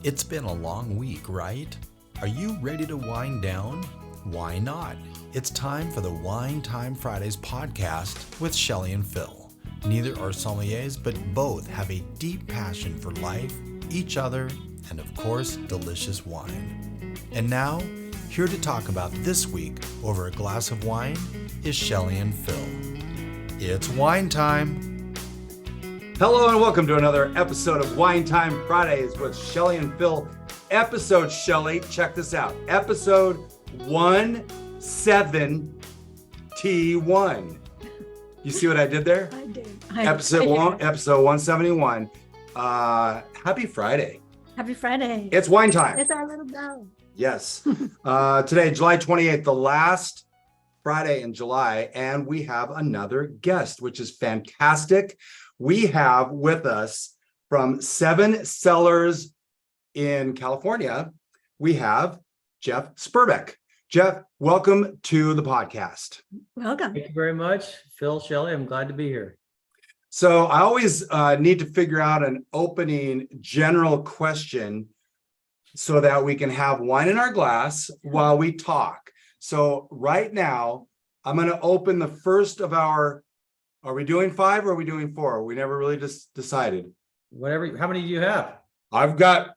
It's been a long week, right? Are you ready to wind down? Why not? It's time for the Wine Time Fridays podcast with Shelley and Phil. Neither are sommeliers, but both have a deep passion for life, each other, and of course, delicious wine. And now, here to talk about this week over a glass of wine is Shelley and Phil. It's wine time. Hello and welcome to another episode of Wine Time Fridays with Shelley and Phil. Episode, Shelley, check this out. Episode 171. You see what I did there? I did. Episode 171. Happy Friday. Happy Friday. It's wine time. It's our little bell. Yes. Today, July 28th, the last Friday in July, and we have another guest, which is fantastic. We have with us from 7Cellars in California, we have Jeff Sperbeck. Jeff, welcome to the podcast. Welcome. Thank you very much, Phil, Shelley. I'm glad to be here. So I always need to figure out an opening general question so that we can have wine in our glass while we talk. So right now, I'm going to open the first of our. Are we doing 5 or are we doing 4? We never really just decided. Whatever. How many do you have? We've got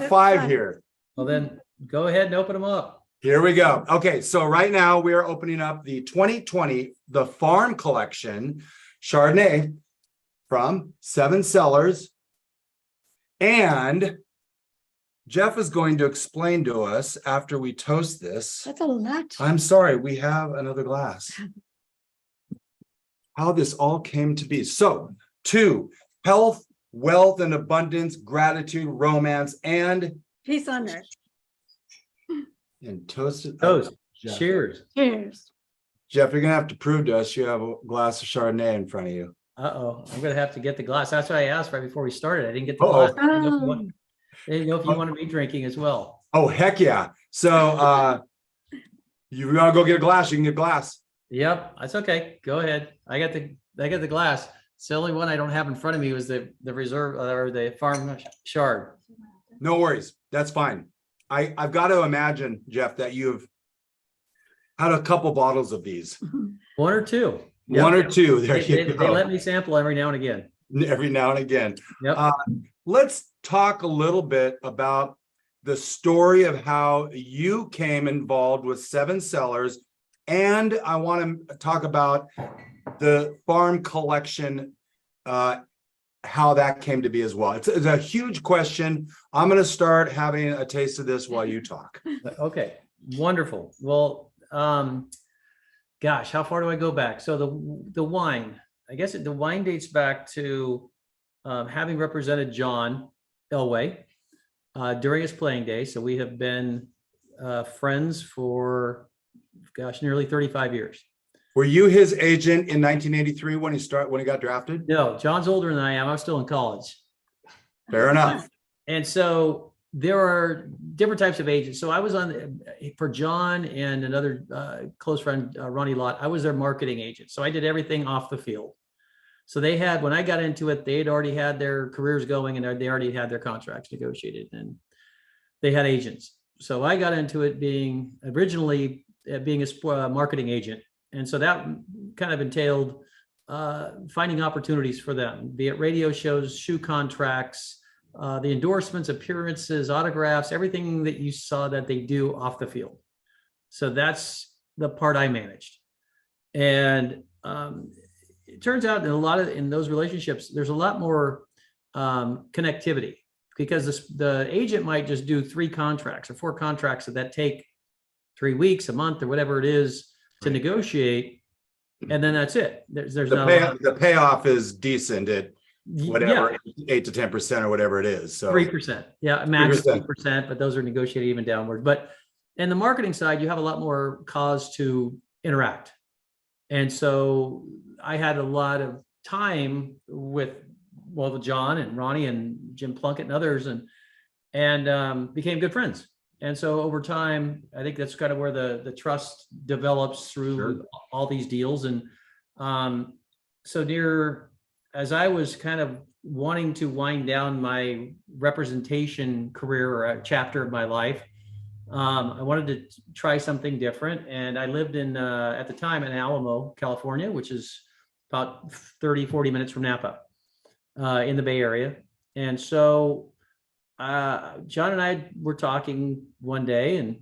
5 here. Well, then go ahead and open them up. Here we go. Okay, so right now we are opening up the 2020, the Farm Collection Chardonnay from 7Cellars. And Jeff is going to explain to us after we toast this. That's a lot. I'm sorry, we have another glass. How this all came to be. So, 2, health, wealth, and abundance, gratitude, romance, and Peace on earth. toasted. Toast. Jeff. Cheers. Cheers. Jeff, you're gonna have to prove to us you have a glass of Chardonnay in front of you. Uh-oh. I'm going to have to get the glass. That's what I asked right before we started. I didn't get the Uh-oh. glass. I didn't know if you wanted me drinking as well. Oh, heck yeah. So you wanna go get a glass, you can get a glass. Yep. That's okay. Go ahead. I got the glass. It's the only one I don't have in front of me was the reserve or the farm chard. No worries. That's fine. I've got to imagine, Jeff, that you've had a couple bottles of these. 1 or 2. One or two. There They you go. let me sample every now and again. Every now and again. Yep. Let's talk a little bit about the story of how you came involved with 7Cellars, and I want to talk about the Farm Collection, how that came to be as well. It's a huge question. I'm going to start having a taste of this while you talk. Okay, wonderful. Well, gosh, how far do I go back? So the wine, I guess the wine dates back to having represented John Elway during his playing days. So we have been friends for, gosh, nearly 35 years. Were you his agent in 1983 when he got drafted? No, John's older than I am. I was still in college. Fair enough. And so there are different types of agents. So I was for John and another close friend, Ronnie Lott, I was their marketing agent. So I did everything off the field. So when I got into it, they had already had their careers going and they already had their contracts negotiated and they had agents. So I got into it originally being a marketing agent. And so that kind of entailed finding opportunities for them, be it radio shows, shoe contracts, the endorsements, appearances, autographs, everything that you saw that they do off the field. So that's the part I managed. And it turns out in those relationships, there's a lot more connectivity because the agent might just do 3 contracts or 4 contracts that take 3 weeks, a month, or whatever it is to negotiate, and then that's it. There's the payoff is decent at whatever 8 to 10% or whatever it is. So 3%, max 3%, but those are negotiated even downward. But in the marketing side, you have a lot more cause to interact, and so I had a lot of time with John and Ronnie and Jim Plunkett and others, and became good friends. And so over time, I think that's kind of where the trust develops through all these deals. And so as I was kind of wanting to wind down my representation career or a chapter of my life. I wanted to try something different. And I lived at the time in Alamo, California, which is about 30, 40 minutes from Napa, in the Bay Area. And so John and I were talking one day, and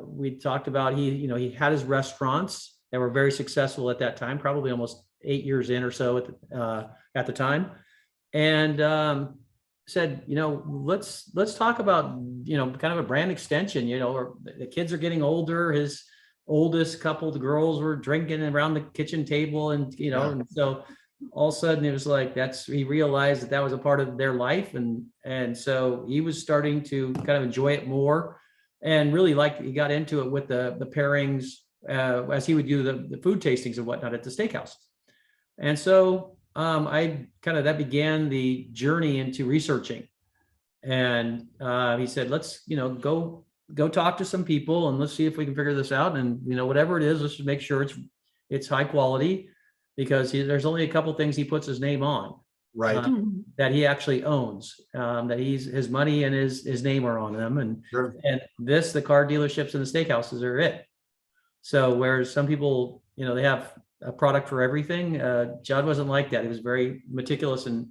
we talked about he had his restaurants that were very successful at that time, probably almost 8 years in or so at the time, and said, let's talk about kind of a brand extension. Or the kids are getting older. His oldest couple, the girls, were drinking around the kitchen table, and and so all of a sudden it was like he realized that was a part of their life, and so he was starting to kind of enjoy it more, and really he got into it with the pairings as he would do the food tastings and whatnot at the steakhouse. And so that began the journey into researching, and he said, let's go talk to some people and let's see if we can figure this out, and whatever it is, let's just make sure it's high quality, because there's only a couple things he puts his name on, right, that he actually owns, that his money and his name are on them, and sure. and the car dealerships and the steakhouses are it. So whereas some people they have a product for everything, John wasn't like that. He was very meticulous and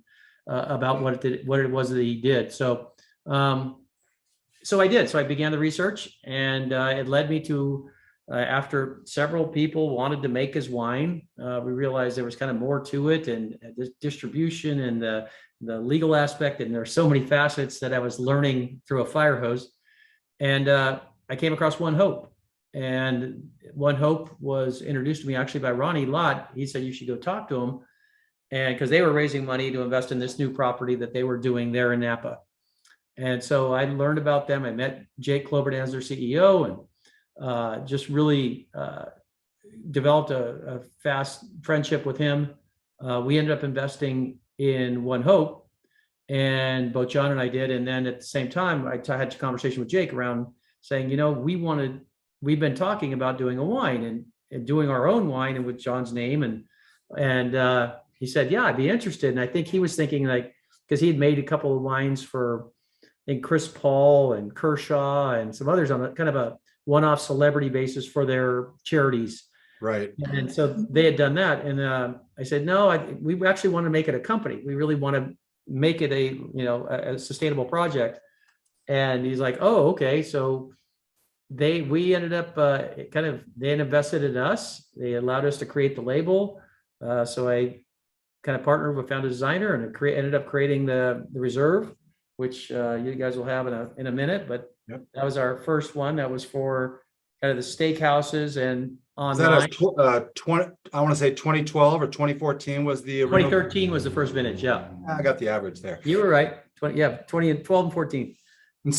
about what it was that he did. So I did. So I began the research, and it led me to, after several people wanted to make his wine, we realized there was kind of more to it, and the distribution and the legal aspect, and there are so many facets that I was learning through a fire hose. And I came across One Hope, and One Hope was introduced to me actually by Ronnie Lott. He said, you should go talk to him, and because they were raising money to invest in this new property that they were doing there in Napa. And so I learned about them. I met Jake Clobert as their CEO, and just really developed a fast friendship with him. We ended up investing in One Hope, and both John and I did. And then at the same time, I had a conversation with Jake around saying, we've been talking about doing a wine and doing our own wine, and with John's name. And he said, yeah, I'd be interested. And I think he was thinking, because he had made a couple of wines for, I think, Chris Paul and Kershaw and some others on a kind of a one-off celebrity basis for their charities. Right. And so they had done that. And I said, no, we actually want to make it a company. We really want to make it a sustainable project. And he's like, oh, okay. So we ended up they invested in us. They allowed us to create the label. So I kind of partnered with, found a designer, and ended up creating the Reserve, which you guys will have in a minute. But yep. That was our first one. That was for kind of the steakhouses and Is online. that I want to say 2012 or 2014 was the original? 2013 was the first vintage. Yeah, I got the average there. You were right. 20 and 12 and 14. And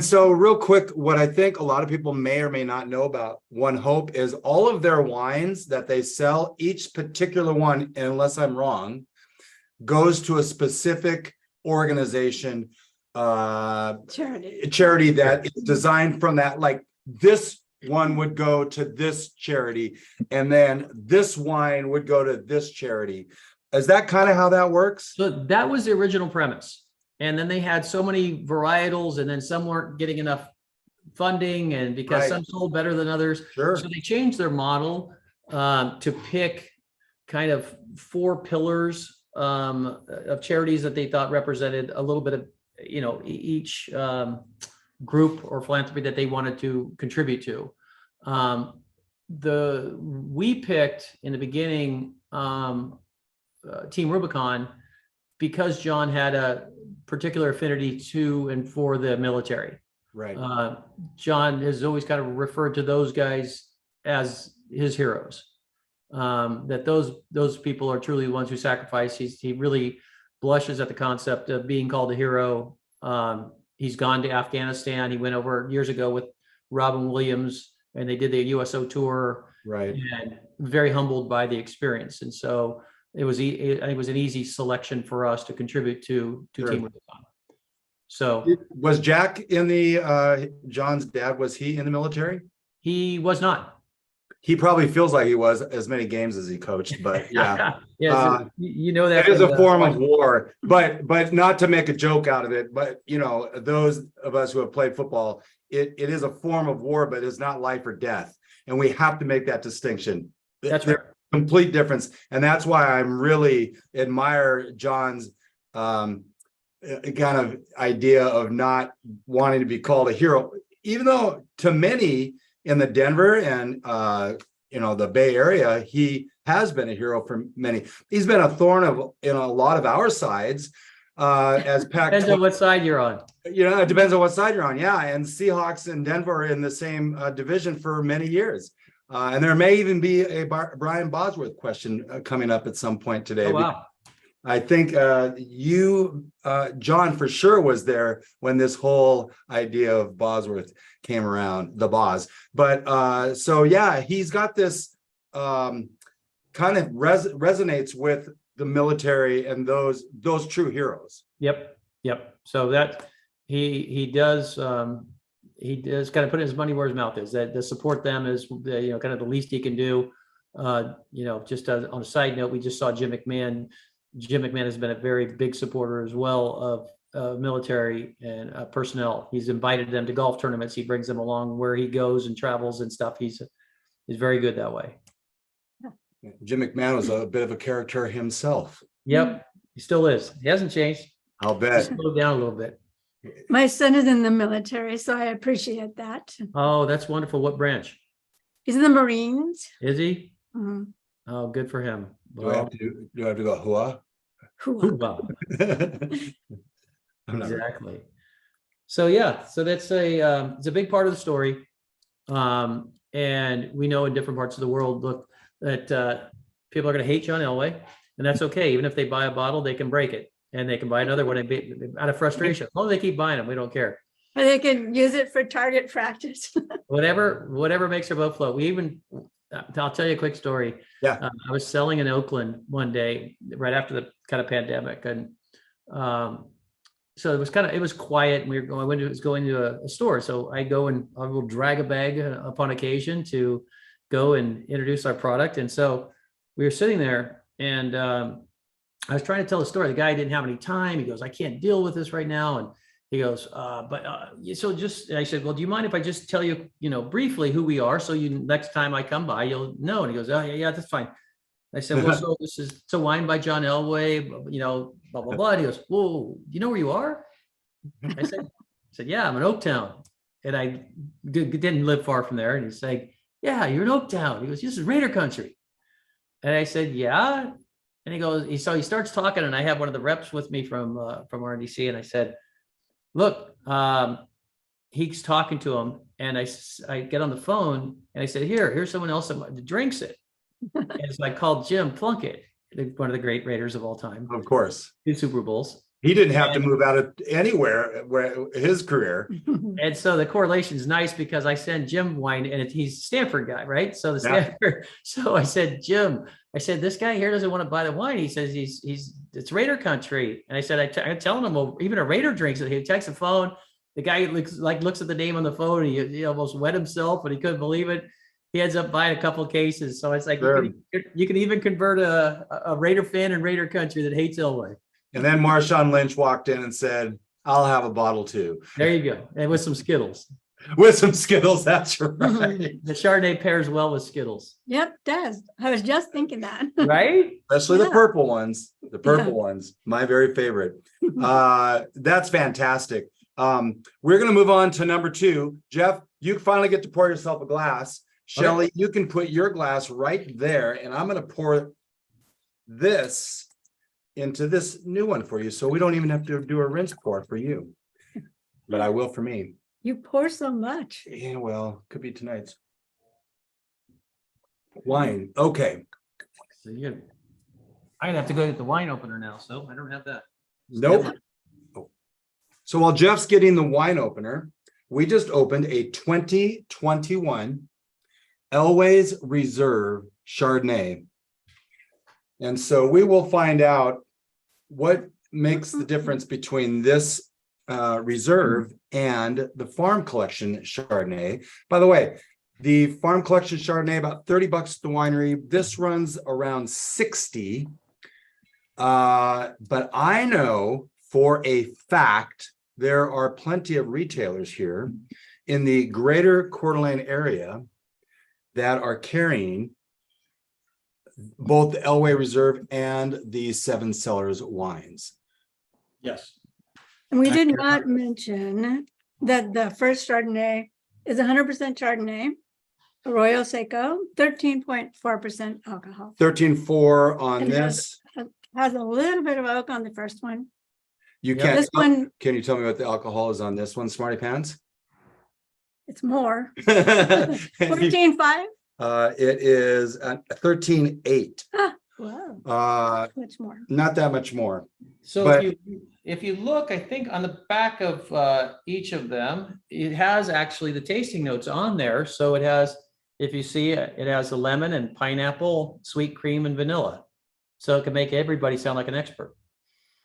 so real quick, what I think a lot of people may or may not know about One Hope is all of their wines that they sell, each particular one, unless I'm wrong, goes to a specific organization, charity that is designed from that. Like this one would go to this charity, and then this wine would go to this charity. Is that kind of how that works? So that was the original premise. And then they had so many varietals, and then some weren't getting enough funding, and because Right. some sold better than others. Sure. So they changed their model to pick kind of 4 pillars of charities that they thought represented a little bit of, each group or philanthropy that they wanted to contribute to. We picked in the beginning Team Rubicon because John had a particular affinity to and for the military. Right. John has always kind of referred to those guys as his heroes. That those people are truly the ones who sacrifice. He really blushes at the concept of being called a hero. He's gone to Afghanistan. He went over years ago with Robin Williams, and they did the USO tour. Right. And very humbled by the experience. And so it was an easy selection for us to contribute to Sure. Team Rubicon. So Was Jack in the John's dad, was he in the military? he was not. He probably feels like he was as many games as he coached, but yeah. Yeah, so you know that It is from a the- form of war, but not to make a joke out of it. But those of us who have played football, it is a form of war, but it's not life or death, and we have to make that distinction. That's There's right. a complete difference, and that's why I'm really admire John's kind of idea of not wanting to be called a hero, even though to many in the Denver and the Bay Area, he has been a hero for many. He's been a thorn in a lot of our sides as Pac. Depends on what side you're on. It depends on what side you're on. Yeah, and Seahawks and Denver are in the same division for many years. And there may even be a Brian Bosworth question coming up at some point today. Oh, wow. I think John, for sure was there when this whole idea of Bosworth came around, the Boz. But so yeah, he's got this kind of resonates with the military and those true heroes. Yep. So that he does kind of put his money where his mouth is. That to support them is kind of the least he can do. Just on a side note, we just saw Jim McMahon. Jim McMahon has been a very big supporter as well of military and personnel. He's invited them to golf tournaments. He brings them along where he goes and travels and stuff. He's very good that way. Jim McMahon was a bit of a character himself. Yep, he still is. He hasn't changed. I'll He's bet. slowed down a little bit. My son is in the military, so I appreciate that. Oh, that's wonderful. What branch He's in the Marines. is he? Mhm. Oh, good for him. Do I have to go hua? Wow. I'm not. Exactly. So yeah, so that's it's a big part of the story. And we know in different parts of the world, look, that people are going to hate John Elway, and that's okay. Even if they buy a bottle, they can break it, and they can buy another one out of frustration. As long as they keep buying them, we don't care. Or they can use it for target practice. Whatever makes their boat float. I'll tell you a quick story. Yeah. I was selling in Oakland one day right after the kind of pandemic, and so it was quiet, and I was going to a store. So I will drag a bag upon occasion to go and introduce our product. And so we were sitting there, and I was trying to tell the story. The guy didn't have any time. He goes, "I can't deal with this right now." And he goes, I said, "Well, do you mind if I just tell you, briefly who we are, so next time I come by, you'll know?" And he goes, "Oh yeah, that's fine." I said, "Well, so this is a wine by John Elway, blah, blah, blah." And he goes, "Whoa, you know where you are?" I said, "Yeah, I'm in Oaktown." And I didn't live far from there. And he's saying, "Yeah, you're in Oaktown." He goes, "This is Raider country." And I said, "Yeah." And he goes, so he starts talking, and I have one of the reps with me from RNDC. And I said, "Look," he's talking to him, and I get on the phone, and I said, here's someone else that drinks it." And so I called Jim Plunkett, one of the great Raiders of all time. Of course. 2 Super Bowls. He didn't have to move out of anywhere where his career. And so the correlation is nice because I send Jim wine, and he's a Stanford guy, right? So so I said, "Jim, this guy here doesn't want to buy the wine. He says it's Raider country." And I said, I'm telling him, well, even a Raider drinks it. He takes the phone. The guy looks at the name on the phone, and he almost wet himself, and he couldn't believe it. He ends up buying a couple of cases. So it's like, Sure. you can even convert a Raider fan in Raider country that hates Elway. And then Marshawn Lynch walked in and said, "I'll have a bottle too." There you go. And with some Skittles. With some Skittles, that's right. The Chardonnay pairs well with Skittles. Yep, does. I was just thinking that. Right? Especially the Yeah. purple ones. The purple Yeah. ones, my very favorite. That's fantastic. We're going to move on to number 2. Jeff, you finally get to pour yourself a glass. Shelley, you can put your glass right there, and I'm going to pour this into this new one for you, so we don't even have to do a rinse pour for you, but I will for me. You pour so much. Yeah, well, could be tonight's wine. Okay. So I'm gonna have to go get the wine opener now. So I don't have that. Nope. Oh. So while Jeff's getting the wine opener, we just opened a 2021 Elways Reserve Chardonnay. And so we will find out what makes the difference between this reserve and the Farm Collection Chardonnay. By the way, The Farm Collection Chardonnay, about $30 at the winery. This runs around 60. But I know for a fact there are plenty of retailers here in the greater Coeur d'Alene area that are carrying both the Elway Reserve and the 7Cellars wines. Yes. And we did not mention that the first Chardonnay is 100% Chardonnay, Arroyo Seco, 13.4% alcohol. 13.4 on And this. Has a little bit of oak on the first one. You Yeah. can't. This one, Can you tell me what the alcohol is on this one, Smarty Pants? it's more. It 14.5. is 13.8. Wow, much more. Not that much more. So But- if you look, I think on the back of each of them, it has actually the tasting notes on there. So it has, if you see it, it has a lemon and pineapple, sweet cream and vanilla. So it can make everybody sound like an expert.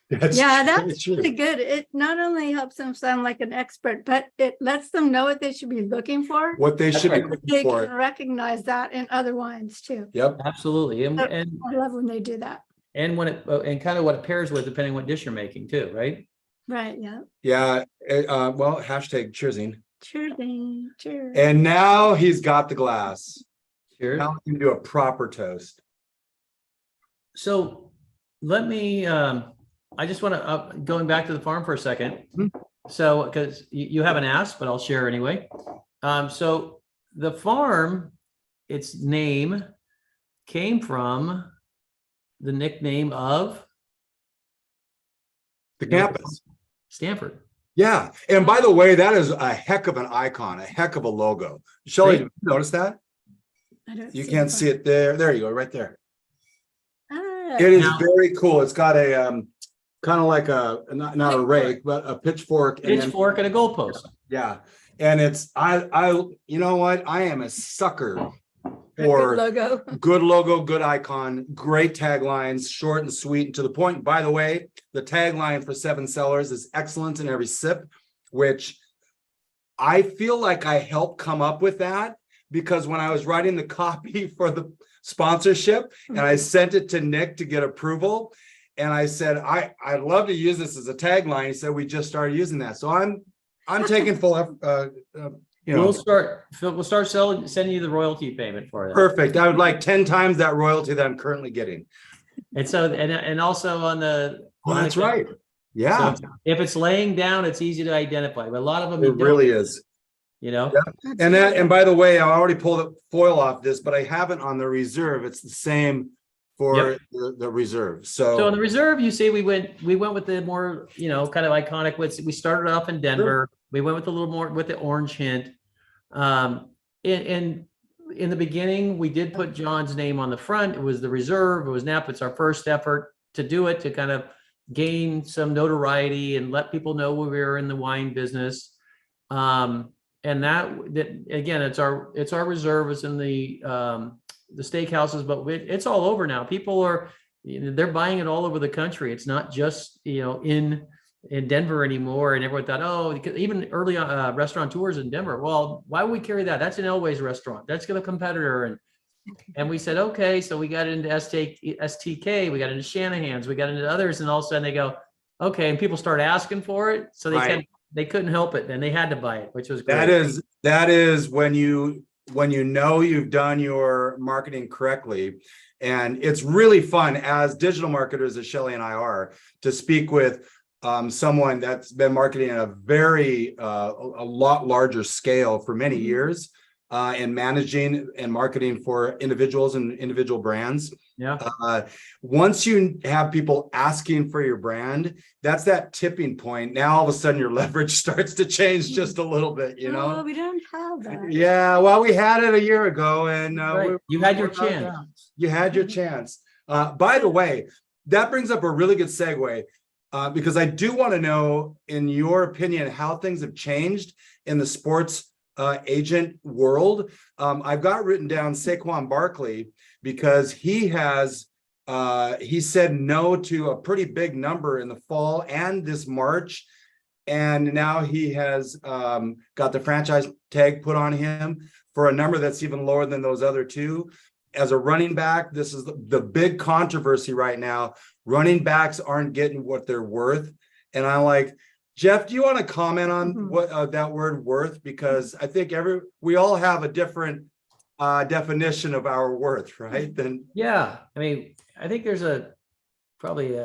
That's Yeah, very that's true. pretty good. It not only helps them sound like an expert, but it lets them know what they should be looking for. What they That's should be right. looking They for. can recognize that in other wines too. Yep. Absolutely. And, Oh. and, I love when they do that. and when it, and kind of what it pairs with, depending what dish you're making too, right? Right, yeah. Yeah. Well, hashtag cheersing. Cheers, Dane. Cheers. And now he's got the glass. Cheers. Now we can do a proper toast. So let me, I just want to, going back to the farm for a second. Mhm. So, because you haven't asked, but I'll share anyway. So the farm, its name came from the nickname of The campus. Stanford. Yeah. And by the way, that is a heck of an icon, a heck of a logo. Shelley, did you notice that? I don't You can't see it. it there. There you go, right there. Ah, It is Now- very cool. It's got a kind of like a not a rake, but a pitchfork. And then, Pitchfork and a goalpost. yeah. And it's I you know what? I am a sucker good for logo. good logo, good icon, great taglines, short and sweet and to the point. By the way, the tagline for 7Cellars is excellence in every sip, which I feel like I helped come up with that because when I was writing the copy for the sponsorship and I sent it to Nick to get approval, and I said, I'd love to use this as a tagline. He said, we just started using that. So I'm taking full you know, We'll start sending you the royalty payment for that. perfect. I would like 10 times that royalty that I'm currently getting. And so, and also on the. Oh, that's right. Yeah, So if it's laying down, it's easy to identify, but a lot of them. you it don't, really is. You know, That's And that, good. and by the way, I already pulled the foil off this, but I haven't on the reserve. It's the same for the reserve. so in the reserve, you see, we went with the more, kind of iconic we started off in Denver. We went with a little more with the orange hint. In the beginning, we did put John's name on the front. It was the reserve. It was Napa. It's our first effort to do it, to kind of gain some notoriety and let people know we were in the wine business. And that again, it's our reserve. It's in the steakhouses, but it's all over now. People are, they're buying it all over the country. It's not just, in Denver anymore. And everyone thought, oh, even early restaurateurs in Denver. Well, why would we carry that? That's an Elways restaurant. That's a competitor. And we said, okay, so we got into STK, we got into Shanahan's, we got into others, and all of a sudden they go, okay, and people start asking for it. So they couldn't help it. Then they had to buy it, which was great. That is when you know you've done your marketing correctly. And it's really fun as digital marketers, as Shelley and I are, to speak with someone that's been marketing at a lot larger scale for many years, and managing and marketing for individuals and individual brands. Yeah. Once you have people asking for your brand, that's that tipping point. Now all of a sudden your leverage starts to change just a little bit, Oh, we don't have that. Yeah, well, we had it a year ago, and Right. You had your chance. You had your chance. By the way, that brings up a really good segue, because I do want to know, in your opinion, how things have changed in the sports agent world. I've got written down Saquon Barkley because he said no to a pretty big number in the fall and this March. And now he has got the franchise tag put on him for a number that's even lower than those other two. As a running back, this is the big controversy right now. Running backs aren't getting what they're worth. And I'm like, Jeff, do you want to comment on what that word worth? Because I think we all have a different definition of our worth, right? Then Yeah, I mean, I think there's probably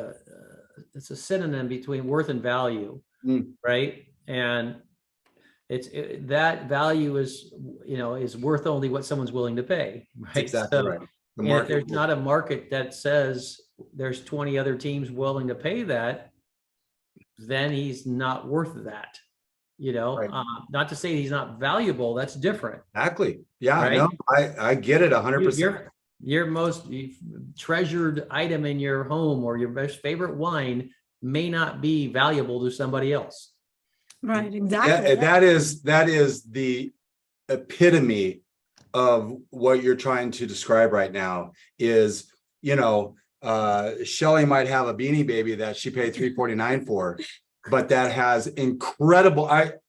it's a synonym between worth and value, right? And that value is worth only what someone's willing to pay, right? Exactly right. And if there's not a market that says there's 20 other teams willing to pay that, then he's not worth that. Right. Not to say he's not valuable. That's different. Exactly. Yeah, right? No, I get it 100%. Your most treasured item in your home or your most favorite wine may not be valuable to somebody else. Right, exactly. That is the epitome of what you're trying to describe right now is, Shelley might have a Beanie Baby that she paid $349 for, but that has incredible, that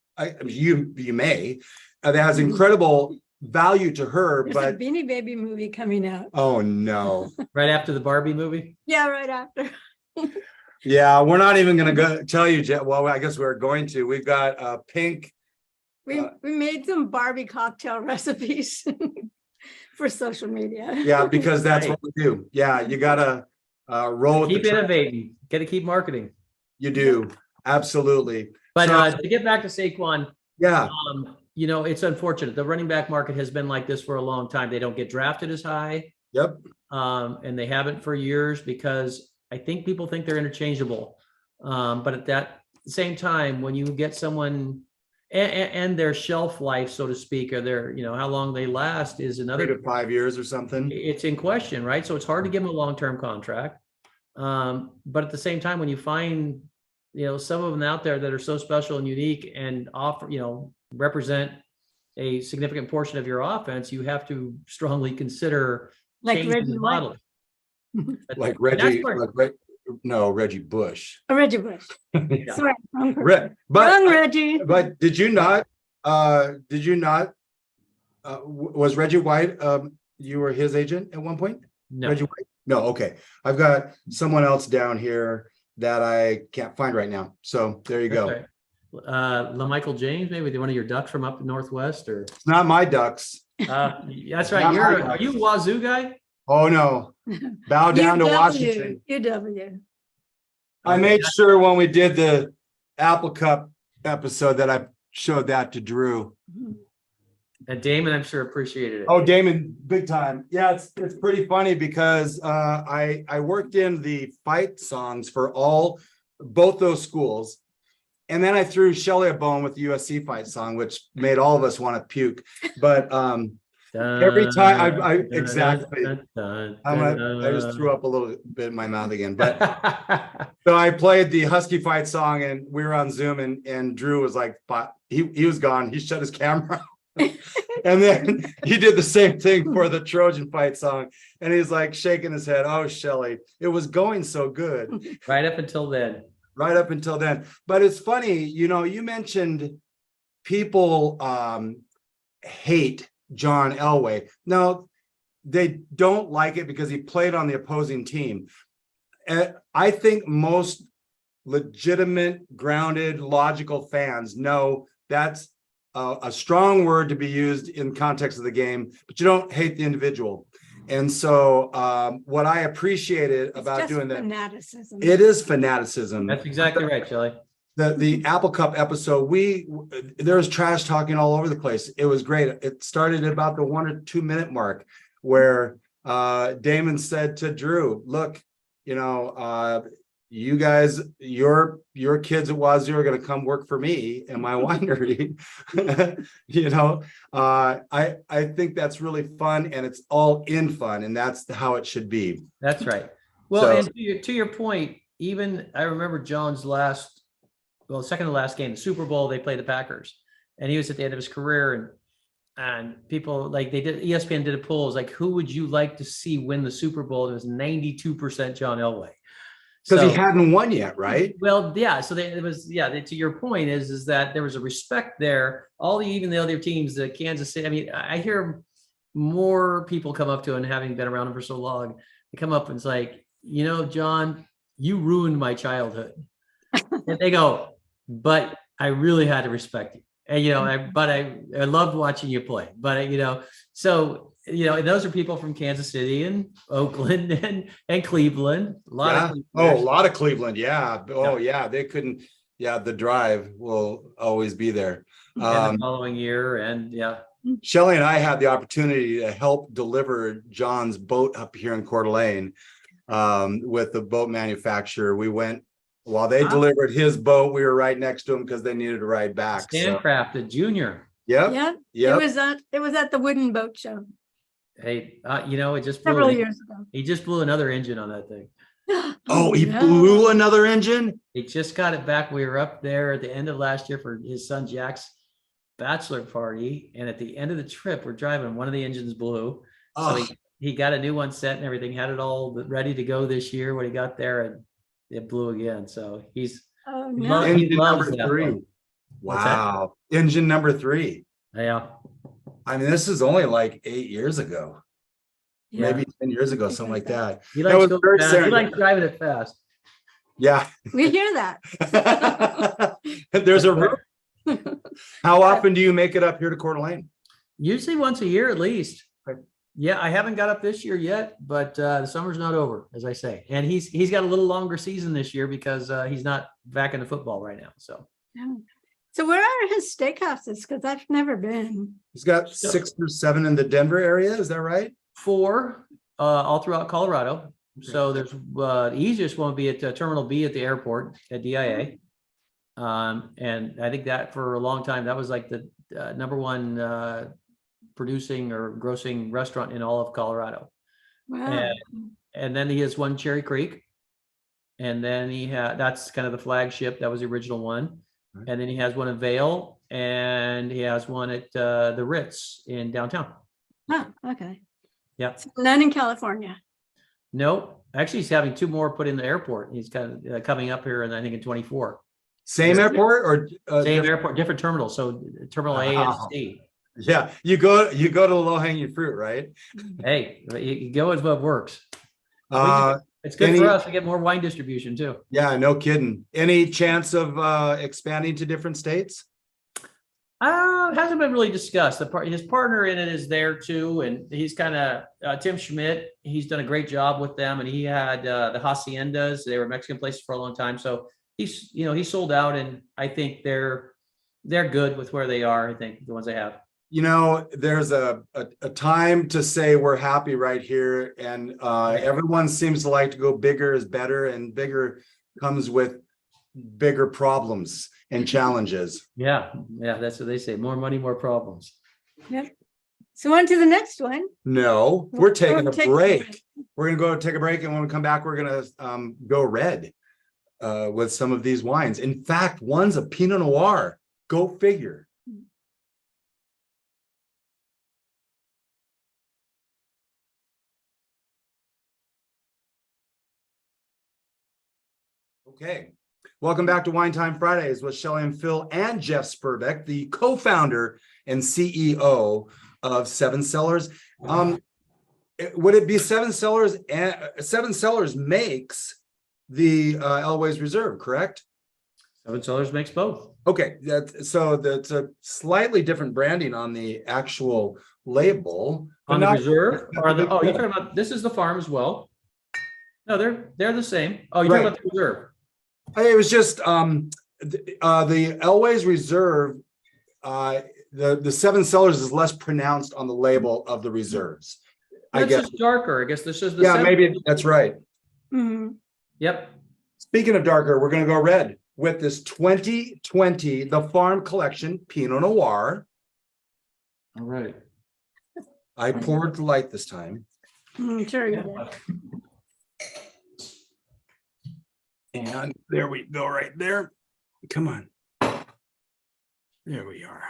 has incredible value to her. There's but a Beanie Baby movie coming out. Oh no. Right after the Barbie movie? Yeah, right after. Yeah, we're not even going to go tell you, Jeff. Well, I guess we're going to. We've got pink. We made some Barbie cocktail recipes for social media. Yeah, because that's what we do. Yeah, you got to roll with keep innovating. Got to keep marketing. You do. Absolutely. But to get back to Saquon, yeah, it's unfortunate. The running back market has been like this for a long time. They don't get drafted as high. Yep. And they haven't for years because I think people think they're interchangeable. But at that same time, when you get someone and their shelf life, so to speak, or their, how long they last is another 3 to 5 years or something. It's in question, right? So it's hard to give them a long-term contract. But at the same time, when you find, some of them out there that are so special and unique and offer, represent a significant portion of your offense, you have to strongly consider changing the model. Like Reggie, Reggie Bush. Reggie Bush. Yeah. Sorry, Reggie. Reggie. But did you not? Was Reggie White? You were his agent at one point. No. Reggie White? No. Okay. I've got someone else down here that I can't find right now. So there you go. Okay. LaMichael James, maybe one of your ducks from up northwest, or it's not my ducks. That's right. Are you a Wazoo guy? Oh no. Bow down to Washington. UW. I made sure when we did the Apple Cup episode that I showed that to Drew. And Damon, I'm sure appreciated it. Oh, Damon, big time. Yeah, it's pretty funny because I worked in the fight songs for both those schools. And then I threw Shelley a bone with the USC fight song, which made all of us want to puke. But every time I exactly, I just threw up a little bit in my mouth again. But so I played the Husky fight song, and we were on Zoom, and Drew was like, he was gone. He shut his camera. And then he did the same thing for the Trojan fight song, and he's like shaking his head. Oh, Shelley, it was going so good. Right up until then. But it's funny, you mentioned people hate John Elway. No, they don't like it because he played on the opposing team. I think most legitimate, grounded, logical fans know that's a strong word to be used in context of the game, but you don't hate the individual. And so what I appreciated about doing that, fanaticism. It is fanaticism. That's exactly right, Shelley. The Apple Cup episode, there was trash talking all over the place. It was great. It started at about the 1 or 2 minute mark where Damon said to Drew, look, you guys, your kids at Wazoo are going to come work for me in my winery. I think that's really fun, and it's all in fun, and that's how it should be. That's right. Well, and to your point, even I remember John's second to last game, the Super Bowl, they played the Packers, and he was at the end of his career, and people ESPN did a poll, like, who would you like to see win the Super Bowl? It was 92% John Elway. Because he So- hadn't won yet, right? Well, yeah. So it was, yeah. To your point is that there was a respect there. Even the other teams, the Kansas City. I mean, I hear more people come up to him, having been around him for so long. They come up and it's like, John, you ruined my childhood. And they go, but I really had to respect you. And I loved watching you play. But so and those are people from Kansas City and Oakland and Cleveland. A lot of Cleveland. Oh, a lot of Cleveland. Yeah. Oh, yeah. They couldn't. Yeah, the drive will always be there. And the following year, and yeah. Shelley and I had the opportunity to help deliver John's boat up here in Coeur d'Alene with the boat manufacturer. We went while they delivered his boat. We were right next to him because they needed a ride back. Handcrafted Junior. Yep. Yeah. Yep. It was at the wooden boat show Hey, it just blew several years ago. He just blew another engine on that thing. Oh, he no. blew another engine? He just got it back. We were up there at the end of last year for his son Jack's bachelor party. And at the end of the trip, we're driving, one of the engines blew. So he got a new one set and everything, had it all ready to go this year when he got there, and it blew again. So he's Engine number 3. Wow. Engine number 3. Yeah. I mean, this is only like 8 years ago. Yeah. Maybe 10 years ago, something like that. He That likes, was very he likes driving it fast. Yeah. We hear that. There's a room. How often do you make it up here to Coeur d'Alene? Usually once a year at least. Okay. Yeah, I haven't got up this year yet, but the summer's not over, as I say. And he's got a little longer season this year because he's not back into football right now. So Yeah. So where are his steakhouses? Because I've never been. He's got 6 or 7 in the Denver area. Is that right? 4 all throughout Colorado. So there's the easiest one would be at Terminal B at the airport at DIA. And I think that for a long time, that was like the number one producing or grossing restaurant in all of Colorado. Wow. And then he has one Cherry Creek. And then that's kind of the flagship. That was the original one. Right. And then he has one in Vail, and he has one at the Ritz in downtown. Oh, okay. Yeah. So none in California. No, actually, he's having 2 more put in the airport. He's kind of coming up here, and I think in 24. Same airport or Same airport, different terminals. So Terminal A and C. Yeah, you go to the low hanging fruit, right? Hey, you go with what works. It's good Any- for us to get more wine distribution too. Yeah, no kidding. Any chance of expanding to different states? Hasn't been really discussed. His partner in it is there too, and he's kind of Tim Schmidt. He's done a great job with them, and he had the haciendas. They were Mexican places for a long time, so he sold out, and I think they're good with where they are. I think the ones they have. There's a time to say we're happy right here, and everyone seems to like to go bigger is better, and bigger comes with bigger problems and challenges. Yeah, that's what they say. More money, more problems. Yep. So on to the next one. No, we're taking a Take a break. break. We're gonna go take a break, and when we come back, we're gonna go red with some of these wines. In fact, one's a Pinot Noir. Go figure. Okay, welcome back to Wine Time Fridays with Shelley and Phil and Jeff Sperbeck, the co-founder and CEO of 7Cellars. Would it be 7Cellars? And 7Cellars makes the Elways Reserve, correct? 7Cellars makes both. Okay, that's a slightly different branding on the actual label. On the reserve, or you're talking about, this is the farm as well. No, they're the same. Oh, you're talking about the reserve. It was just the Elways Reserve. The 7Cellars is less pronounced on the label of the reserves. I It's guess. just darker. I guess this is the Yeah, 7. maybe that's right. Mhm. Yep. Speaking of darker, we're going to go red with this 2020, the Farm Collection Pinot Noir. All right. I poured the light this time. Sure you did. And there we go right there. Come on. There we are.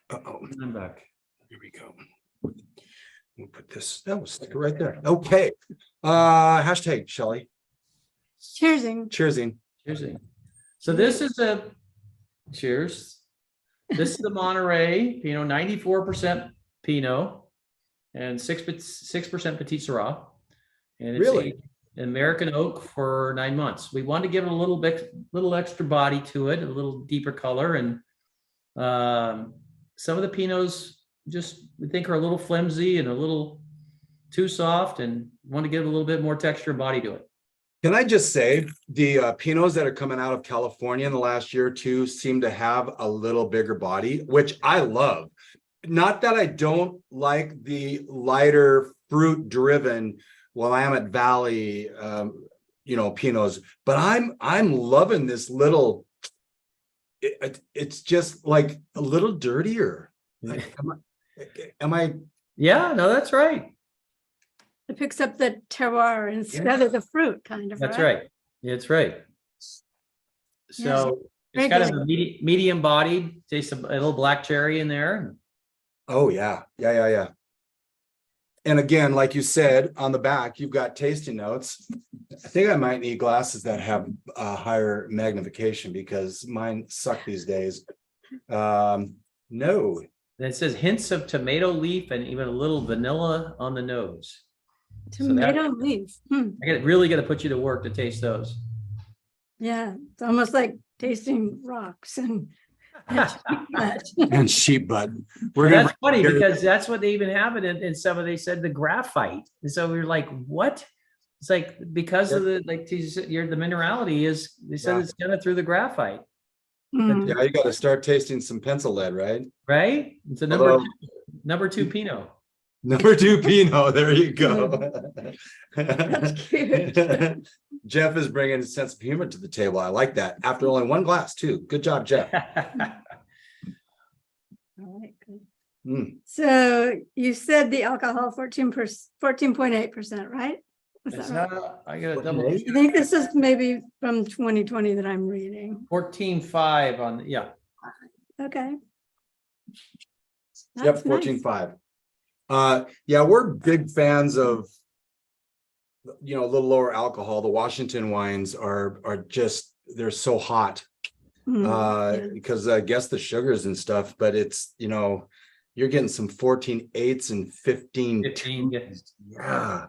Uh-oh. I'm back. Here we go. We'll put this, that was sticker right there. Okay. Hashtag Shelley. Cheersing. Cheersing. Cheersing. So this is a cheers. This is the Monterey Pinot, 94% Pinot, and 6% Petit Syrah. And it's Really? American oak for 9 months. We wanted to give it a little extra body to it, a little deeper color, and some of the Pinots just we think are a little flimsy and a little too soft, and want to give a little bit more texture and body to it. Can I just say the Pinots that are coming out of California in the last year or two seem to have a little bigger body, which I love. Not that I don't like the lighter fruit driven Willamette Valley, Pinots, but I'm loving this little. It's just like a little dirtier. Am I? Yeah, no, that's right. It picks up the terroir instead of the fruit, kind of. That's right. It's right. So Very it's kind of good. a medium bodied, taste a little black cherry in there. Oh yeah. And again, like you said, on the back, you've got tasting notes. I think I might need glasses that have a higher magnification because mine suck these days. No. And it says hints of tomato leaf and even a little vanilla on the nose. Tomato leaf. Really got to put you to work to taste those. Yeah, it's almost like tasting rocks and And sheep butt. That's funny because that's what they even have it in some of. They said the graphite, and so we were like, "What?" It's like because of the the minerality is. They said it's kind of through the graphite. Yeah, you got to start tasting some pencil lead, right? Right. It's a number two Pinot. Number 2 Pinot. There you go. That's cute. Jeff is bringing a sense of humor to the table. I like that. After only one glass, too. Good job, Jeff. All right, good. So you said the alcohol 14.8%, right? Was that right? I got a double. I think this is maybe from 2020 that I'm reading. 14.5 on Okay. Yep, That's nice. 14.5. Yeah, we're big fans of a little lower alcohol. The Washington wines are just they're so hot because I guess the sugars and stuff, but it's you're getting some 14.8s and 15. Yeah.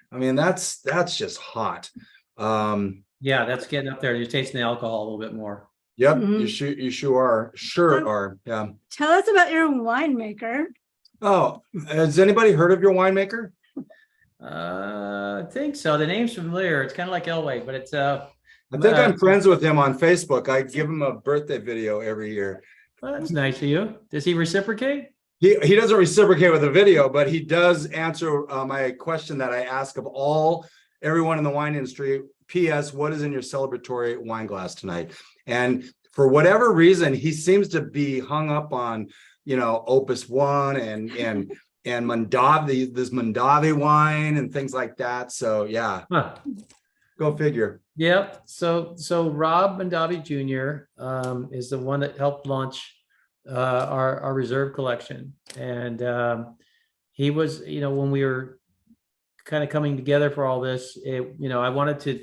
I mean, that's just hot. Yeah, that's getting up there. You're tasting the alcohol a little bit more. Yep, you sure are. Yeah. Tell us about your winemaker. Oh, has anybody heard of your winemaker? I think so. The name's familiar. It's kind of like Elway, but it's I think I'm friends with him on Facebook. I give him a birthday video every year. Well, that's nice of you. Does he reciprocate? He doesn't reciprocate with a video, but he does answer my question that I ask of everyone in the wine industry. P.S. What is in your celebratory wine glass tonight? And for whatever reason, he seems to be hung up on, Opus One and Mondavi, this Mondavi wine and things like that. So yeah, Go figure. Yep. So Rob Mondavi Jr. Is the one that helped launch our reserve collection, and he was, when we were kind of coming together for all this, I wanted to,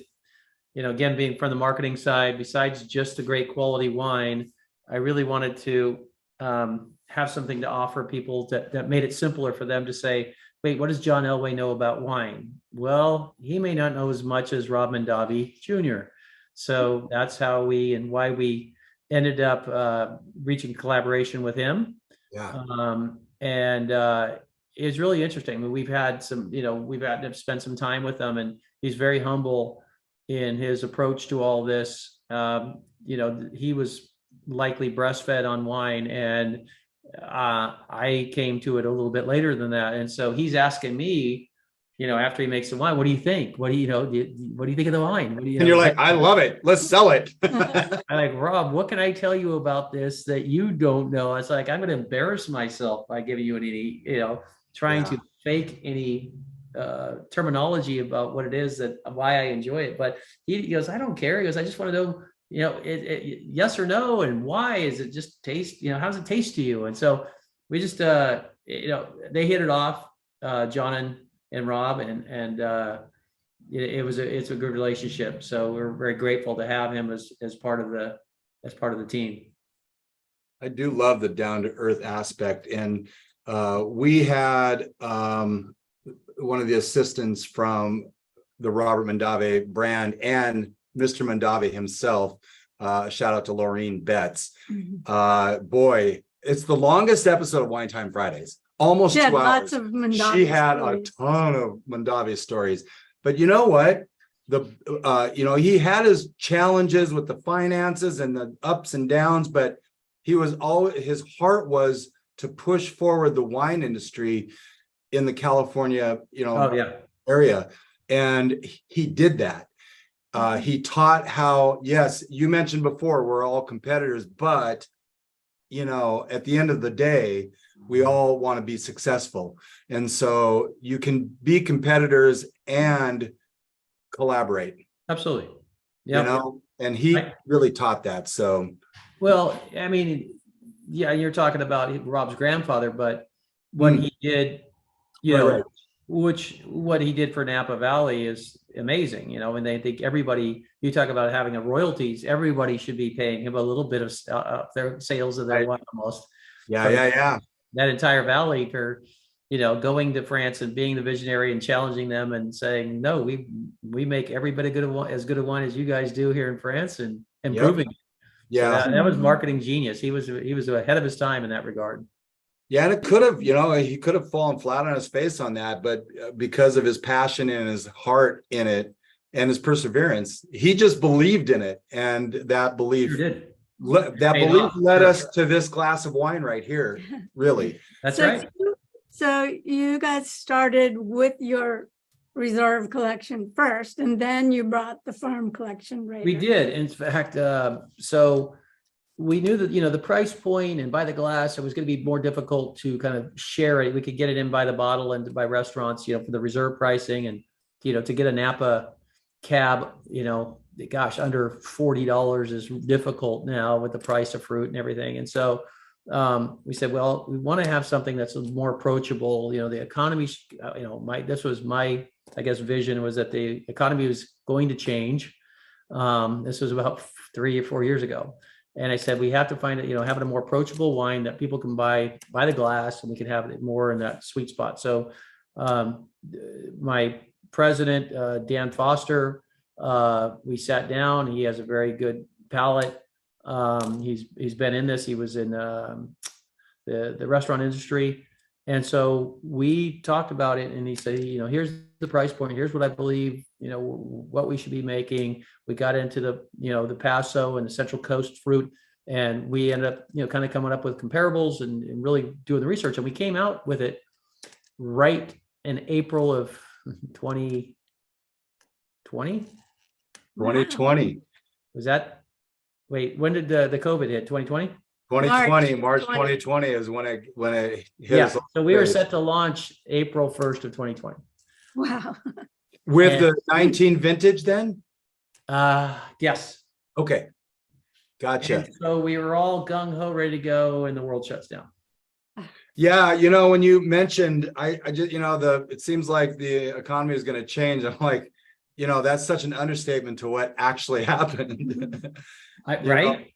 again, being from the marketing side, besides just a great quality wine, I really wanted to have something to offer people that made it simpler for them to say, wait, what does John Elway know about wine? Well, he may not know as much as Rob Mondavi Jr. So that's how why we ended up reaching collaboration with him. Yeah. And it was really interesting. I mean, we've had to spend some time with him, and he's very humble in his approach to all this. He was likely breastfed on wine, and I came to it a little bit later than that. And so he's asking me, after he makes the wine, what do you think? What do you think of the wine? And you're like, I love it. Let's sell it. I'm like, Rob, what can I tell you about this that you don't know? It's like, I'm going to embarrass myself by giving you any, trying to fake any terminology about what it is why I enjoy it. But he goes, I don't care. He goes, I just want to know, yes or no, and why is it just taste? How does it taste to you? And so we just, they hit it off, John and Rob, and it's a good relationship. So we're very grateful to have him as part of the team. I do love the down to earth aspect. And we had one of the assistants from the Robert Mondavi brand and Mr. Mondavi himself. Shout out to Laureen Betts. Boy, it's the longest episode of Wine Time Fridays. Almost 2 hours. Lots of Mondavi She had stories. a ton of Mondavi stories. But you know what? He had his challenges with the finances and the ups and downs, but his heart was to push forward the wine industry in the California, area. And he did that. He taught how, yes, you mentioned before, we're all competitors, but at the end of the day, we all want to be successful. And so you can be competitors and collaborate. Absolutely. Yeah. And he really taught that. So, well, I mean, yeah, you're talking about Rob's grandfather, but what he did, right. what he did for Napa Valley is amazing, and they think everybody, you talk about having a royalties, everybody should be paying him a little bit of their sales of their wine almost. Yeah. That entire valley for, going to France and being the visionary and challenging them and saying, no, we make every bit as good a wine as you guys do here in France and improving it. Yeah. So that was marketing genius. He was ahead of his time in that regard. Yeah, and it could have, he could have fallen flat on his face on that, but because of his passion and his heart in it and his perseverance, he just believed in it. And that belief, led us to this glass of wine right here. Really. That's right. So you guys started with your reserve collection first, and then you brought the farm collection right. We did. In fact, so we knew that, the price point and by the glass, it was going to be more difficult to kind of share it. We could get it in by the bottle and by restaurants, for the reserve pricing, and, to get a Napa cab, gosh, under $40 is difficult now with the price of fruit and everything. And so we said, well, we want to have something that's more approachable. The economy, this was my, I guess, vision was that the economy was going to change. This was about 3 or 4 years ago. And I said, we have to find it, having a more approachable wine that people can buy by the glass, and we can have it more in that sweet spot. So my president, Dan Foster, we sat down. He has a very good palate. He's been in this. He was in the restaurant industry. And so we talked about it, and he said, here's the price point. Here's what I believe, what we should be making. We got into the Paso and the Central Coast fruit, and we ended up, kind of coming up with comparables and really doing the research. And we came out with it right in April of 2020. 2020. Was that, wait, when did the COVID hit? 2020? 2020, March 2020 is when it hit us. So we were set to launch April 1st of 2020. Wow. With the 19 vintage then? Yes. Okay. Gotcha. And so we were all gung-ho, ready to go, and the world shuts down. Yeah, when you mentioned, I just, it seems like the economy is going to change. I'm like, that's such an understatement to what actually happened. Right?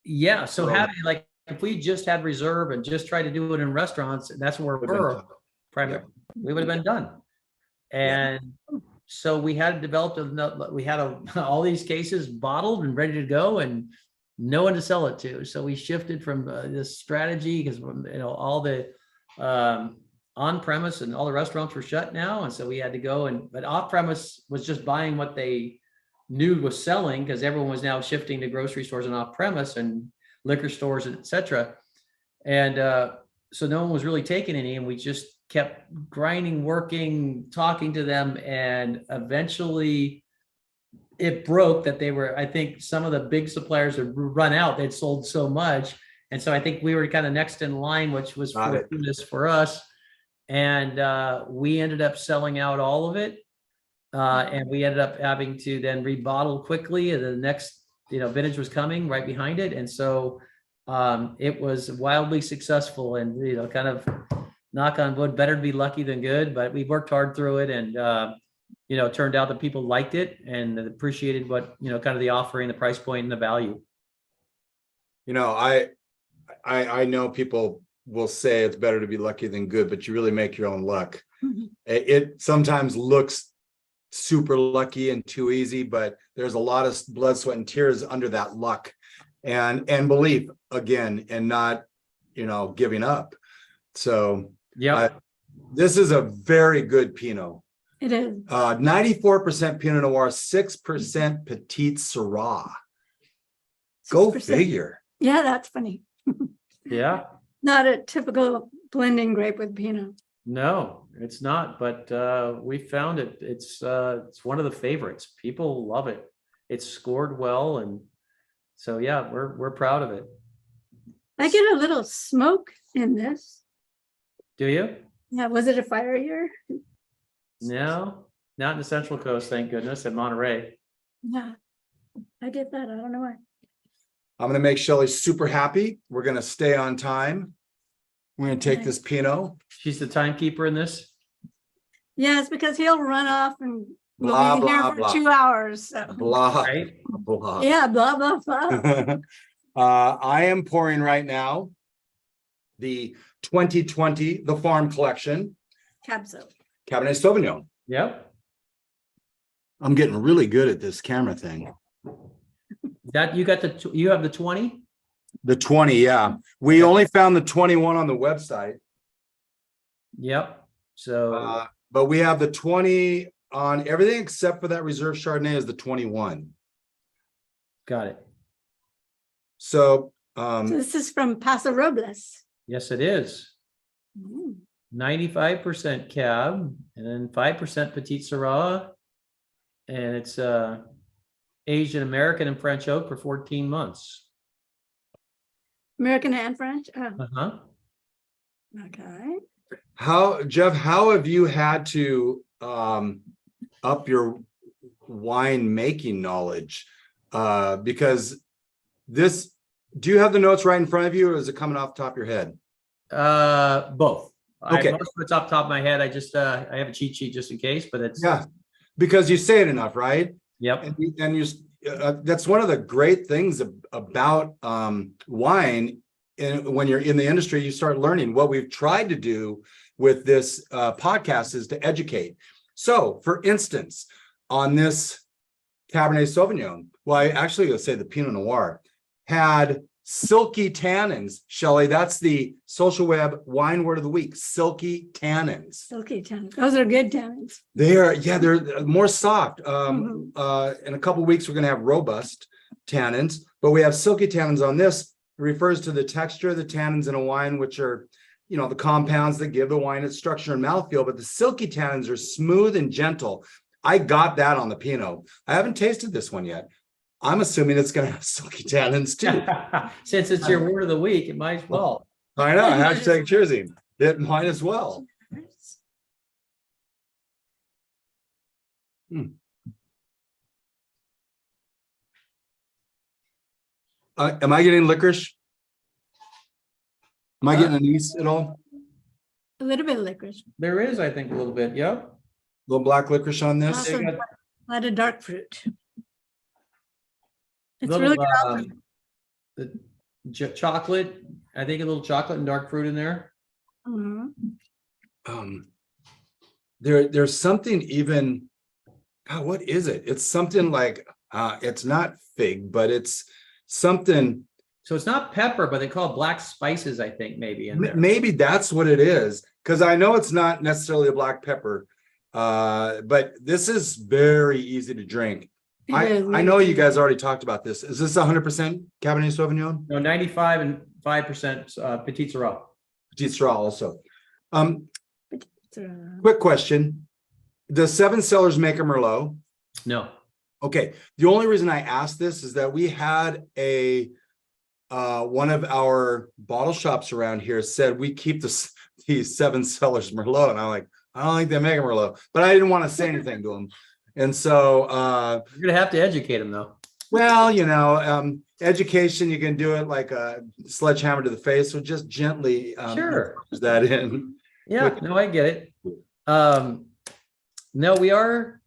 Yeah. So having, like, if we just had reserve and just tried to do it in restaurants, that's where we're private, we would have been done. And so we had developed all these cases bottled and ready to go, and no one to sell it to. So we shifted from this strategy because all the on-premise and all the restaurants were shut now, and so we had to go but off-premise was just buying what they knew was selling, because everyone was now shifting to grocery stores and off-premise and liquor stores, etc. And so no one was really taking any, and we just kept grinding, working, talking to them, and eventually it broke that I think some of the big suppliers had run out. They'd sold so much. And so I think we were kind of next in line, which was fortuitous for us. And we ended up selling out all of it. And we ended up having to then rebottle quickly. And the next, vintage was coming right behind it. And so it was wildly successful, and, kind of knock on wood, better to be lucky than good, but we worked hard through it. And it turned out that people liked it and appreciated what, kind of the offering, the price point and the value. I know people will say it's better to be lucky than good, but you really make your own luck. It sometimes looks super lucky and too easy, but there's a lot of blood, sweat, and tears under that luck and belief again, and not, giving up. So Yeah. this is a very good Pinot. It is. 94% Pinot Noir, 6% Petite Syrah. Go 6%. figure. Yeah, that's funny. Yeah. Not a typical blending grape with Pinot. No, it's not, but we found it. It's one of the favorites. People love it. It's scored well, and so yeah, we're proud of it. I get a little smoke in this. Do you? Yeah, was it a fire year? No, not in the Central Coast, thank goodness, in Monterey. Yeah, I get that. I don't know why. I'm going to make Shelley super happy. We're going to stay on time. We're going to take this Pinot. She's the timekeeper in this. Yes, because he'll run off and we'll Blah, be here blah, for blah. 2 hours. So. Blah, Right? blah. Yeah, blah, blah, blah. I am pouring right now the 2020, the Farm Collection Cabso. Cabernet Sauvignon. Yep. I'm getting really good at this camera thing. That you have the 20? The 20, yeah. We only found the 21 on the website. Yep. So But we have the 20 on everything except for that Reserve Chardonnay is the 21. got it. So So this is from Paso Robles. Yes, it is. Mm. 95% cab and then 5% Petite Syrah. And it's aged in American and French oak for 14 months. American and French. Oh, Uh-huh. okay. Jeff, how have you had to up your wine making knowledge? Because this, do you have the notes right in front of you, or is it coming off the top of your head? Both. Okay. Most of it's off the top of my head. I just I have a cheat sheet just in case, but it's Yeah, because you say it enough, right? Yep. And that's one of the great things about wine. And when you're in the industry, you start learning. What we've tried to do with this podcast is to educate. So, for instance, on this Cabernet Sauvignon, well, I actually would say the Pinot Noir had silky tannins. Shelley, that's the social web wine word of the week. Silky tannins. Silky tannins. Those are good tannins. They're more soft. In a couple of weeks, we're going to have robust tannins, but we have silky tannins on this. It refers to the texture of the tannins in a wine, which are, the compounds that give the wine its structure and mouthfeel. But the silky tannins are smooth and gentle. I got that on the Pinot. I haven't tasted this one yet. I'm assuming it's going to have silky tannins too. Since it's your word of the week, it might as well. I know. Hashtag cheersing. It might as well. Am I getting licorice? Am I getting anise at all? A little bit of licorice. There is, I think, a little bit. Yep. A little black licorice on this? Also, a lot of dark fruit. It's Little, really good. the chocolate. I think a little chocolate and dark fruit in there. Mhm. There's something even, God, what is it? It's something like, it's not fig, but it's something. So it's not pepper, but they call it black spices, I think, maybe in there. Maybe that's what it is, because I know it's not necessarily a black pepper, but this is very easy to drink. I know you guys already talked about this. Is this 100% Cabernet Sauvignon? No, 95 and 5% Petite Syrah. Petite Syrah also. Quick question. Does 7Cellars make a Merlot? No. Okay. The only reason I asked this is that we had one of our bottle shops around here said we keep the 7Cellars Merlot. And I'm like, I don't think they make a Merlot, but I didn't want to say anything to them. And so you're gonna have to educate them though. Well, education, you can do it like a sledgehammer to the face, so just gently Sure. push that in. Yeah, no, I get it. No, we are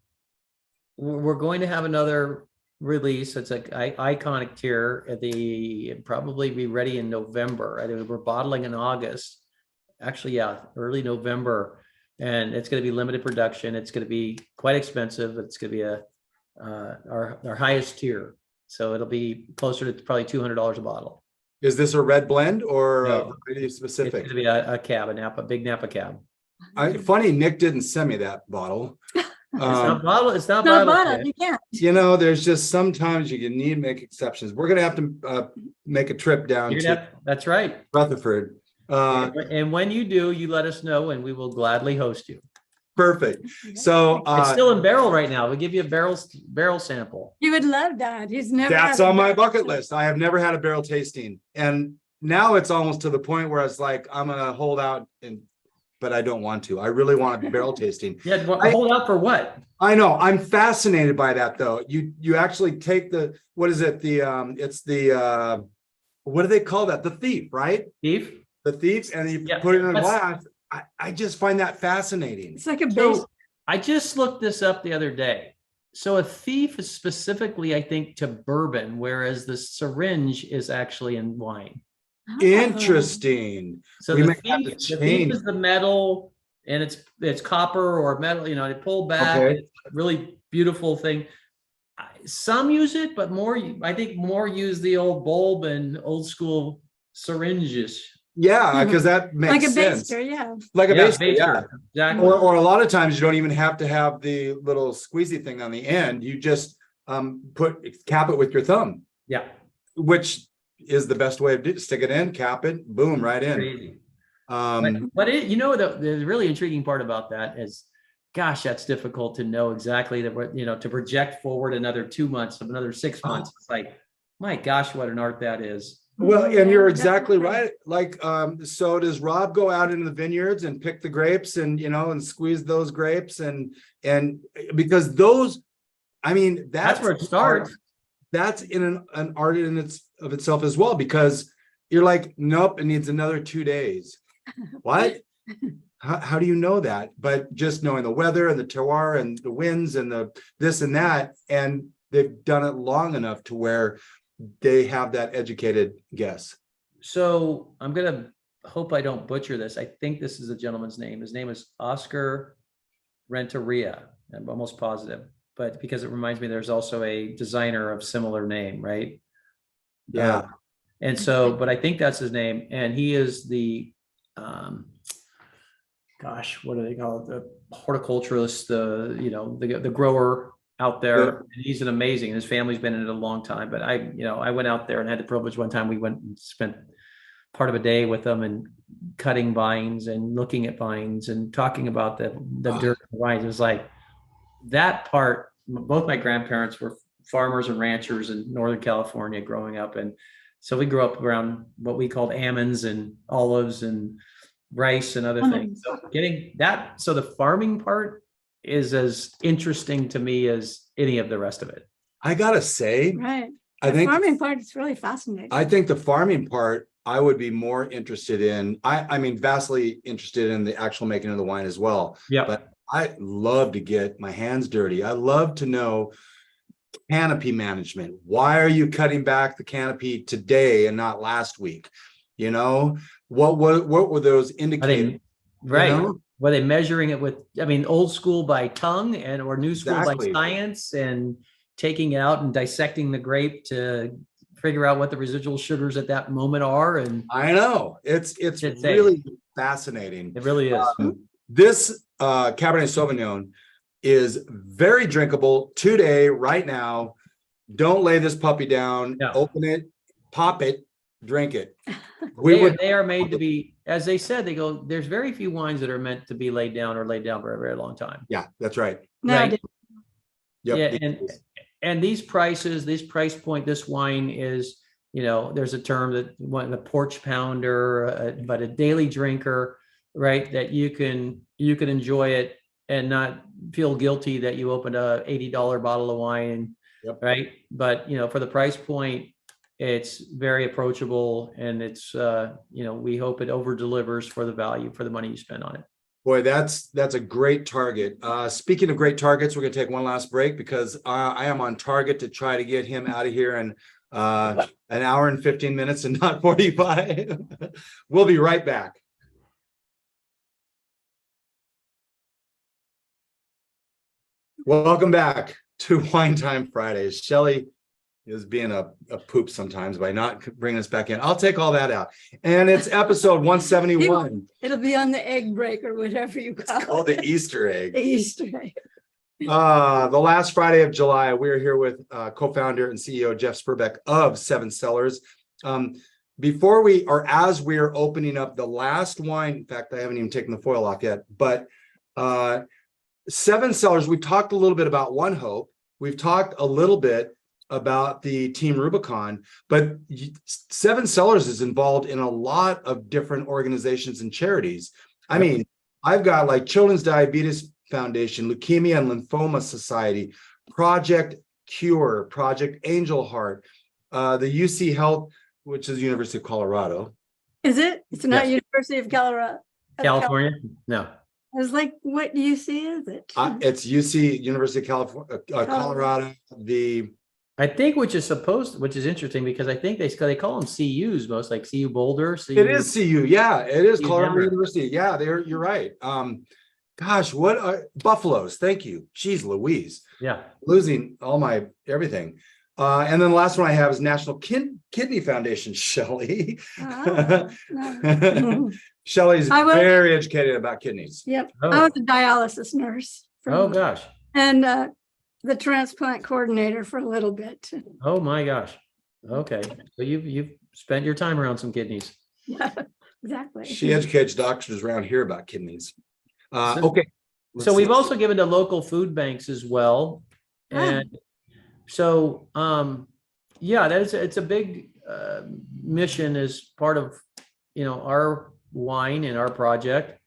we're going to have another release. It's like iconic tier at probably be ready in November. I think we're bottling in August. Actually, yeah, early November, and it's going to be limited production. It's going to be quite expensive. It's going to be our highest tier, so it'll be closer to probably $200 a bottle. Is this a red blend or No. variety specific? It's going to be a cab, a big Napa cab. Funny, Nick didn't send me that bottle. It's not bottle. It's not Not bottle. bottled, you can't. There's just sometimes you need to make exceptions. We're gonna have to make a trip down to That's right. Rutherford. And when you do, you let us know, and we will gladly host you. Perfect. So It's still in barrel right now. We give you a barrel sample. You would love that. He's never. that's had on my that. bucket list. I have never had a barrel tasting, and now it's almost to the point where it's like I'm gonna hold out, but I don't want to. I really want a barrel tasting. Yeah, hold out for what? I know. I'm fascinated by that, though. You actually take what is it? It's the what do they call that? The thief, right? Beef? The thieves, and you Yeah, put it in a that's- glass. I just find that fascinating. It's like a base. I just looked this up the other day. So a thief is specifically, I think, to bourbon, whereas the syringe is actually in wine. Interesting. So We the may have to thief change. is the metal, and it's copper or metal. They pull back. Okay. It's a really beautiful thing. Some use it, but I think more use the old bulb and old school syringes. Yeah, because that makes Like a sense. baster, yeah. Like a Yeah, baster, yeah. baster. Exactly. Or a lot of times you don't even have to have the little squeezy thing on the end. You just cap it with your thumb, Yeah. which is the best way to stick it in, cap it, boom, right in. Crazy. Um, But the really intriguing part about that is, gosh, that's difficult to know exactly to project forward another 2 months, another 6 months. It's like, my gosh, what an art that is. Well, and Yeah, you're exactly definitely. right. Like, so does Rob go out into the vineyards and pick the grapes and, and squeeze those grapes and because those, I mean, That's where it starts. That's in an art in of itself as well, because you're like, nope, it needs another 2 days. What? How do you know that? But just knowing the weather and the terroir and the winds and the this and that, and they've done it long enough to where they have that educated guess. So I'm going to hope I don't butcher this. I think this is a gentleman's name. His name is Oscar Renteria. I'm almost positive, but because it reminds me, there's also a designer of similar name, right? Yeah. And so, but I think that's his name. And he is the, what do they call it? The horticulturalist, the grower out there. Yeah. And he's an amazing, his family's been in it a long time, but I went out there and had the privilege one time. We went and spent part of a day with them and cutting vines and looking at vines and talking about the dirt vines. It was like that part. Both my grandparents were farmers and ranchers in Northern California growing up. And so we grew up around what we called almonds and olives and rice and other things. So so the farming part is as interesting to me as any of the rest of it. I gotta say, Right. I The think farming part is really fascinating. I think the farming part I would be more interested in. I mean, vastly interested in the actual making of the wine as well. Yeah. But I love to get my hands dirty. I love to know canopy management. Why are you cutting back the canopy today and not last week? What were those indicators? Right. Were they measuring it with, old school by tongue or new school Exactly. by science and taking it out and dissecting the grape to figure out what the residual sugars at that moment are? And I know it's really fascinating. it really is. This Cabernet Sauvignon is very drinkable today, right now. Don't lay this puppy down. No. Open it, pop it, drink it. They are made to be, as they said, they go, there's very few wines that are meant to be laid down for a very long time. Yeah, that's right. No, Right. Yep. Yeah, and these prices, this price point, this wine is, there's a term that the porch pounder, but a daily drinker, right? That you can enjoy it and not feel guilty that you opened a $80 bottle of wine, Yep. right? But for the price point, it's very approachable, and it's we hope it over delivers for the value for the money you spend on it. Boy, that's a great target. Speaking of great targets, we're gonna take one last break because I am on target to try to get him out of here in an hour and 15 minutes and not 45. We'll be right back. Welcome back to Wine Time Fridays. Shelley is being a poop sometimes by not bringing us back in. I'll take all that out. And it's episode 171. It'll be on the egg break or whatever you call It's called the Easter The egg. Easter egg. The last Friday of July, we're here with co-founder and CEO Jeff Sperbeck of 7Cellars. Before we, or as we're opening up the last wine, in fact, I haven't even taken the foil off yet, but 7Cellars, we talked a little bit about One Hope. We've talked a little bit about the Team Rubicon, but 7Cellars is involved in a lot of different organizations and charities. I mean, I've got like Children's Diabetes Foundation, Leukemia and Lymphoma Society, Project Cure, Project Angel Heart, the UC Health, which is University of Colorado. Is it? It's not Yes. University of Colorado. California? No. I was like, what UC is it? It's UC, University of California, Colorado, I think which is interesting because I think they call them CUs most, like CU Boulder. CU, it is CU. Yeah, it is CU Colorado Denver. University. Yeah, you're right. Gosh, what Buffaloes. Thank you. Jeez Louise. Yeah. Losing all my everything. And then the last one I have is National Kidney Foundation, Shelley. Ah, no. Shelley's I was- very educated about kidneys. Yep. Oh. I was a dialysis nurse. Oh gosh. And the transplant coordinator for a little bit. Oh my gosh. Okay. So you've spent your time around some kidneys. Yeah, exactly. She educates doctors around here about kidneys. Okay. So we've also given to local food banks as well. And so yeah, it's a big mission as part of our wine and our project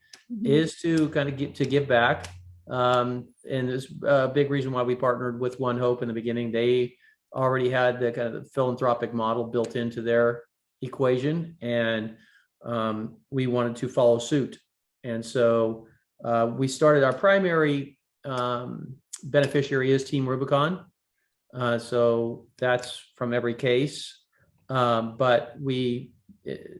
is to kind of give back. And there's a big reason why we partnered with One Hope in the beginning. They already had the kind of the philanthropic model built into their equation, and we wanted to follow suit. And so we started our primary beneficiary is Team Rubicon. So that's from every case, but we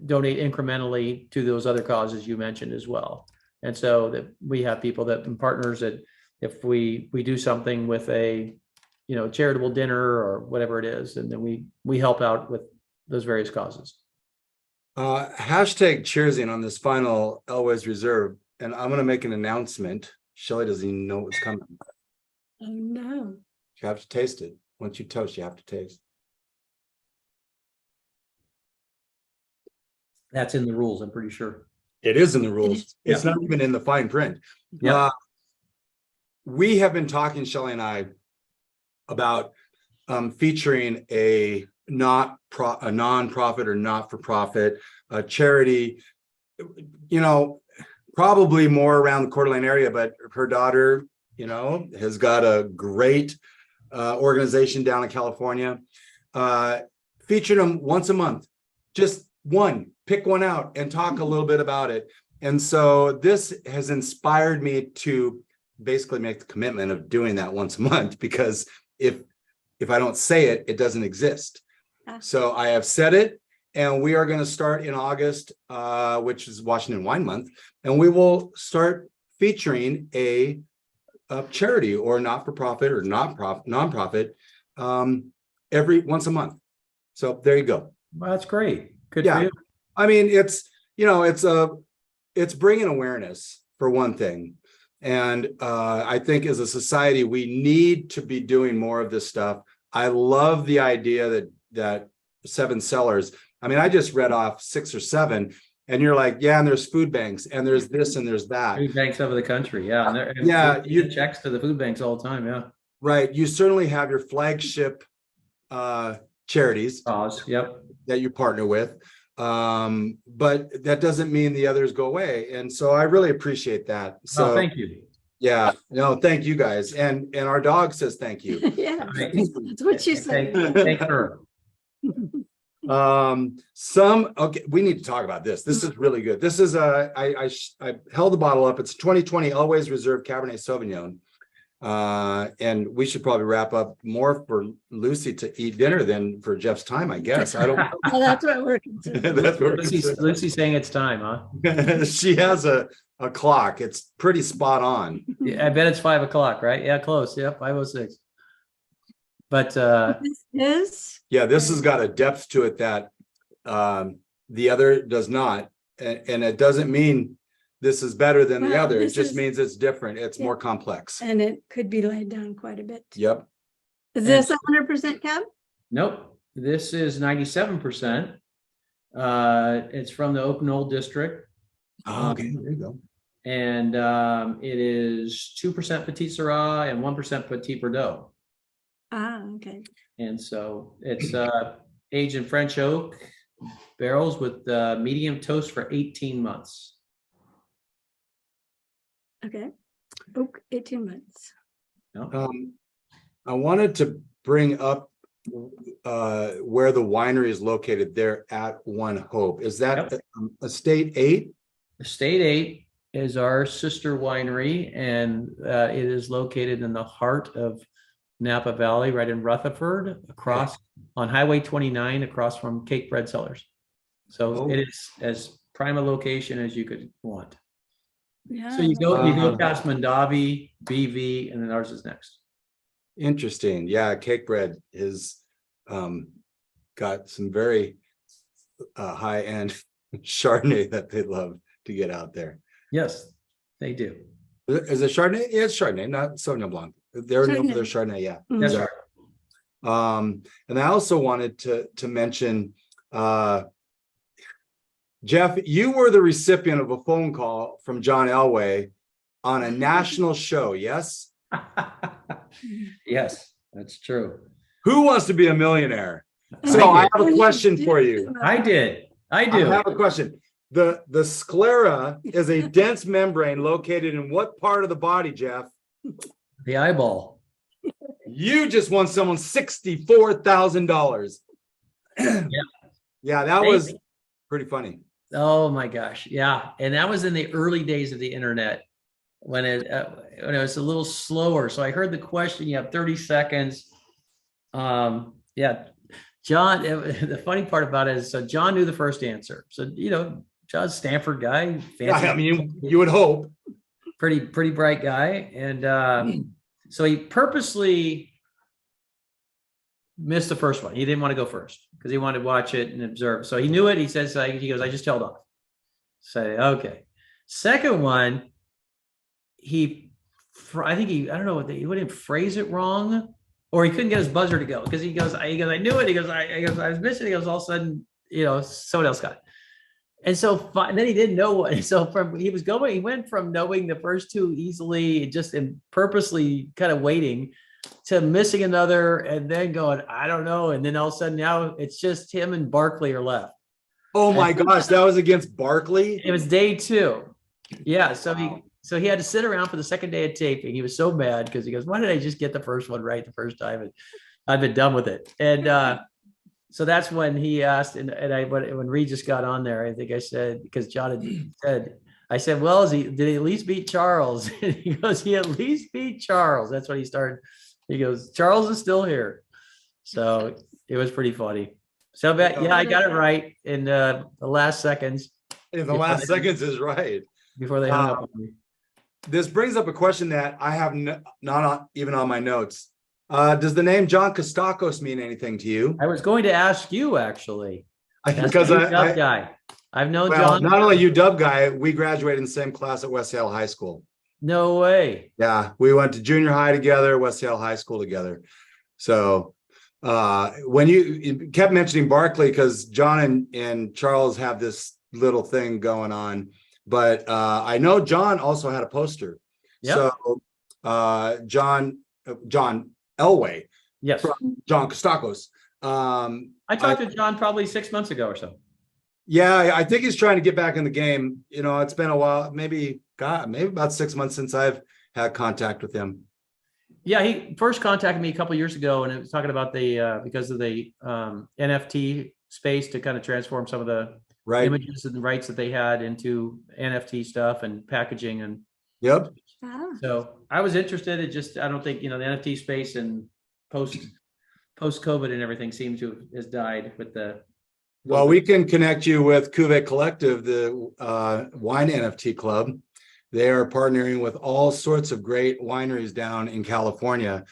donate incrementally to those other causes you mentioned as well. And so that we have people that partners that if we do something with a charitable dinner or whatever it is, and then we help out with those various causes. Hashtag cheersing on this final Elways Reserve, and I'm going to make an announcement. Shelley doesn't even know what's coming. Oh no. You have to taste it. Once you toast, you have to taste. That's in the rules, I'm pretty sure. It is in the rules. Yeah. It's not even in the fine print. Yeah. We have been talking, Shelley and I, about featuring a non-profit or not-for-profit charity, probably more around the Coeur d'Alene area, but her daughter, has got a great organization down in California. Featured them once a month, just pick one out and talk a little bit about it. And so this has inspired me to basically make the commitment of doing that once a month, because if I don't say it, it doesn't exist. So I have said it, and we are going to start in August, which is Washington Wine Month, and we will start featuring a charity or not-for-profit or nonprofit every once a month. So there you go. Well, that's great. Good Yeah. for you. I mean, it's bringing awareness for one thing. And I think as a society, we need to be doing more of this stuff. I love the idea that 7Cellars, I mean, I just read off 6 or 7, and you're like, yeah, and there's food banks, and there's this, and there's that. Food banks over the country. Yeah. And you get checks to the food banks all the time. Yeah. Right. You certainly have your flagship charities Yep. that you partner with. But that doesn't mean the others go away. And so I really appreciate that. So Thank you. yeah, no, thank you guys. And our dog says thank you. Yeah, that's what you said. Thank her. Okay, we need to talk about this. This is really good. This is I held the bottle up. It's 2020 Elways Reserve Cabernet Sauvignon. And we should probably wrap up more for Lucy to eat dinner than for Jeff's time, I guess. I don't know. Well, that's what we're considering. That's what we're Lucy's saying it's time, huh? She has a clock. It's pretty spot on. Yeah, I bet it's 5 o'clock, right? Yeah, close. Yeah, 5:06. But This is, Yeah, this has got a depth to it that the other does not. And it doesn't mean this is better than the Well, other. It this just is- means it's different. It's Yeah. more complex. and it could be laid down quite a bit. Yep. Is this 100% cab? nope, this is 97%. It's from the Open Old District. Oh, okay, there you go. And it is 2% Petit Syrah and 1% Petit Verdot. Ah, okay. And so it's aged in French oak barrels with medium toast for 18 months. Okay. Oak, 18 months. I wanted to bring up where the winery is located there at One Hope. Is that Estate 8? Estate 8 is our sister winery, and it is located in the heart of Napa Valley, right in Rutherford, across on Highway 29, across from Cake Bread Cellars. So it is as prime a location as you could want. Yeah. So you go past Mondavi, BV, and then ours is next. Interesting. Yeah, Cake Bread is got some very high-end Chardonnay that they love to get out there. Yes, they do. Is it Chardonnay? Yeah, it's Chardonnay, not Sauvignon Blanc. They're known for their Chardonnay, yeah. Mhm. That's right. And I also wanted to mention, Jeff, you were the recipient of a phone call from John Elway on a national show, yes? Yes, that's true. Who wants to be a millionaire? So I have a question for you. I do. I have a question. The sclera is a dense membrane located in what part of the body, Jeff? The eyeball. You just won someone $64,000. Yeah, that was pretty funny. Oh my gosh. Yeah. And that was in the early days of the internet when it was a little slower. So I heard the question, you have 30 seconds. Yeah. John, the funny part about it is, so John knew the first answer. So, John's Stanford guy. Yeah, I mean, you would hope. Pretty bright guy. And so he purposely missed the first one. He didn't want to go first because he wanted to watch it and observe. So he knew it. He says, he goes, I just held off. Say, okay. Second one, I don't know he wouldn't phrase it wrong, or he couldn't get his buzzer to go because he goes, I knew it. He goes, I was missing. He goes, all of a sudden, someone else got it. And so then he didn't know what. So he went from knowing the first two easily, just in purposely kind of waiting, to missing another, and then going, I don't know. And then all of a sudden now it's just him and Barkley are left. Oh my gosh, that was against Barkley? It was day 2. Yeah. So he had to sit around for the second day of taping. He was so mad because he goes, why did I just get the first one right the first time? And I've been done with it. And so that's when he asked, and when Regis got on there, I think I said, because John had said, I said, well, did he at least beat Charles? And he goes, he at least beat Charles. That's when he started. He goes, Charles is still here. So it was pretty funny. So yeah, I got it right in the last seconds. In the last seconds is right. Before they hung up on me. This brings up a question that I have not even on my notes. Does the name John Kostakos mean anything to you? I was going to ask you actually. Because I've known well, John. not only UW guy, we graduated in the same class at West Yale High School. No way. Yeah, we went to junior high together, West Yale High School together. So when you kept mentioning Barkley, because John and Charles have this little thing going on, but I know John also had a poster. Yep. So John Elway, yes, from John Kostakos. I talked to John probably 6 months ago or so. Yeah, I think he's trying to get back in the game. It's been a while, maybe about 6 months since I've had contact with him. Yeah, he first contacted me a couple of years ago, and it was talking about the because of the NFT space to kind of transform some of the Right. images and rights that they had into NFT stuff and packaging. And Yep. Ah, so I was interested. It just, I don't think, the NFT space and post COVID and everything seems to has died with the. Well, we can connect you with Cuvée Collective, the wine NFT club. They are partnering with all sorts of great wineries down in California.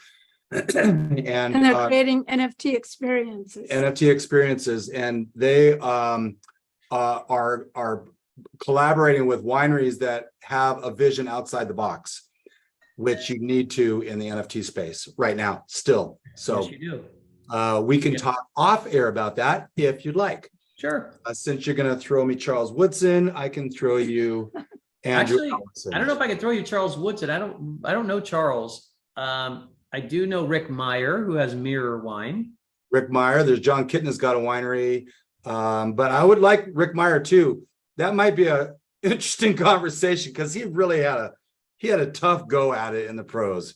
and they're creating NFT experiences. NFT experiences, and they are collaborating with wineries that have a vision outside the box, which you need to in the NFT space right now still. So Yes, you do. we can talk off air about that if you'd like. Sure. Since you're going to throw me Charles Woodson, I can throw you Andrew. Actually, I don't know if I can throw you Charles Woodson. I don't know Charles. I do know Rick Meyer, who has Mirror Wine. Rick Meyer. There's John Kitten's got a winery. But I would like Rick Meyer too. That might be a interesting conversation because he really had a tough go at it in the pros.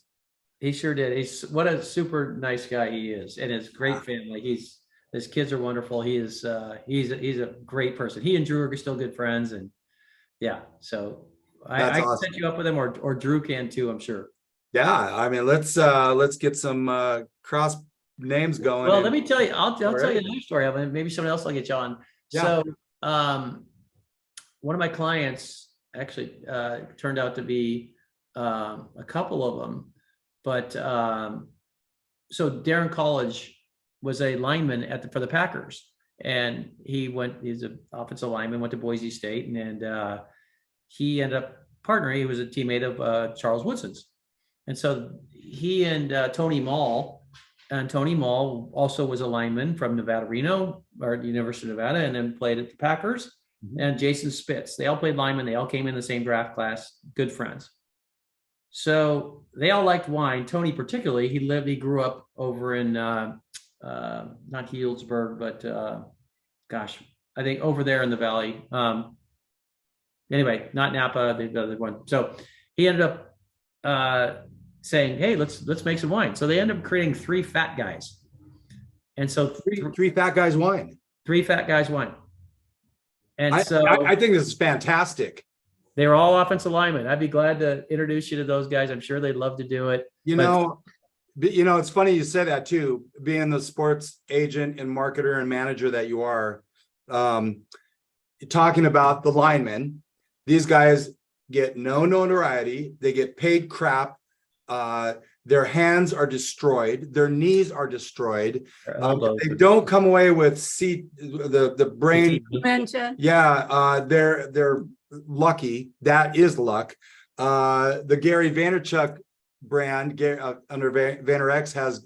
He sure did. What a super nice guy he is, and his great family. His kids are wonderful. He's a great person. He and Drew are still good friends, and yeah. So I can set you up with him, or Drew can too, I'm sure. Yeah, I mean, let's get some cross names going. Well, let me tell you. I'll tell you another story of it. Maybe someone else will get you on. Yeah. So one of my clients actually turned out to be a couple of them. But so Darren College was a lineman for the Packers, and he's an offensive lineman, went to Boise State, and he ended up partnering. He was a teammate of Charles Woodson's. And so he and Tony Mall also was a lineman from Nevada, Reno, or University of Nevada, and then played at the Packers. Mm-hmm. And Jason Spitz, they all played lineman. They all came in the same draft class, good friends. So they all liked wine. Tony particularly, he grew up over in not Healdsburg, but I think over there in the valley. Anyway, not Napa, the other one. So he ended up saying, "Hey, let's make some wine." So they ended up creating 3 fat guys, and so three fat guys wine. 3 fat guys wine. And I think this is fantastic. They were all offensive linemen. I'd be glad to introduce you to those guys. I'm sure they'd love to do it. It's funny you say that too. Being the sports agent and marketer and manager that you are, talking about the linemen, these guys get no notoriety. They get paid crap. Their hands are destroyed. Their knees are destroyed. They don't come away with the brain dementia. Yeah, they're lucky. That is luck. The Gary Vaynerchuk brand under VaynerX has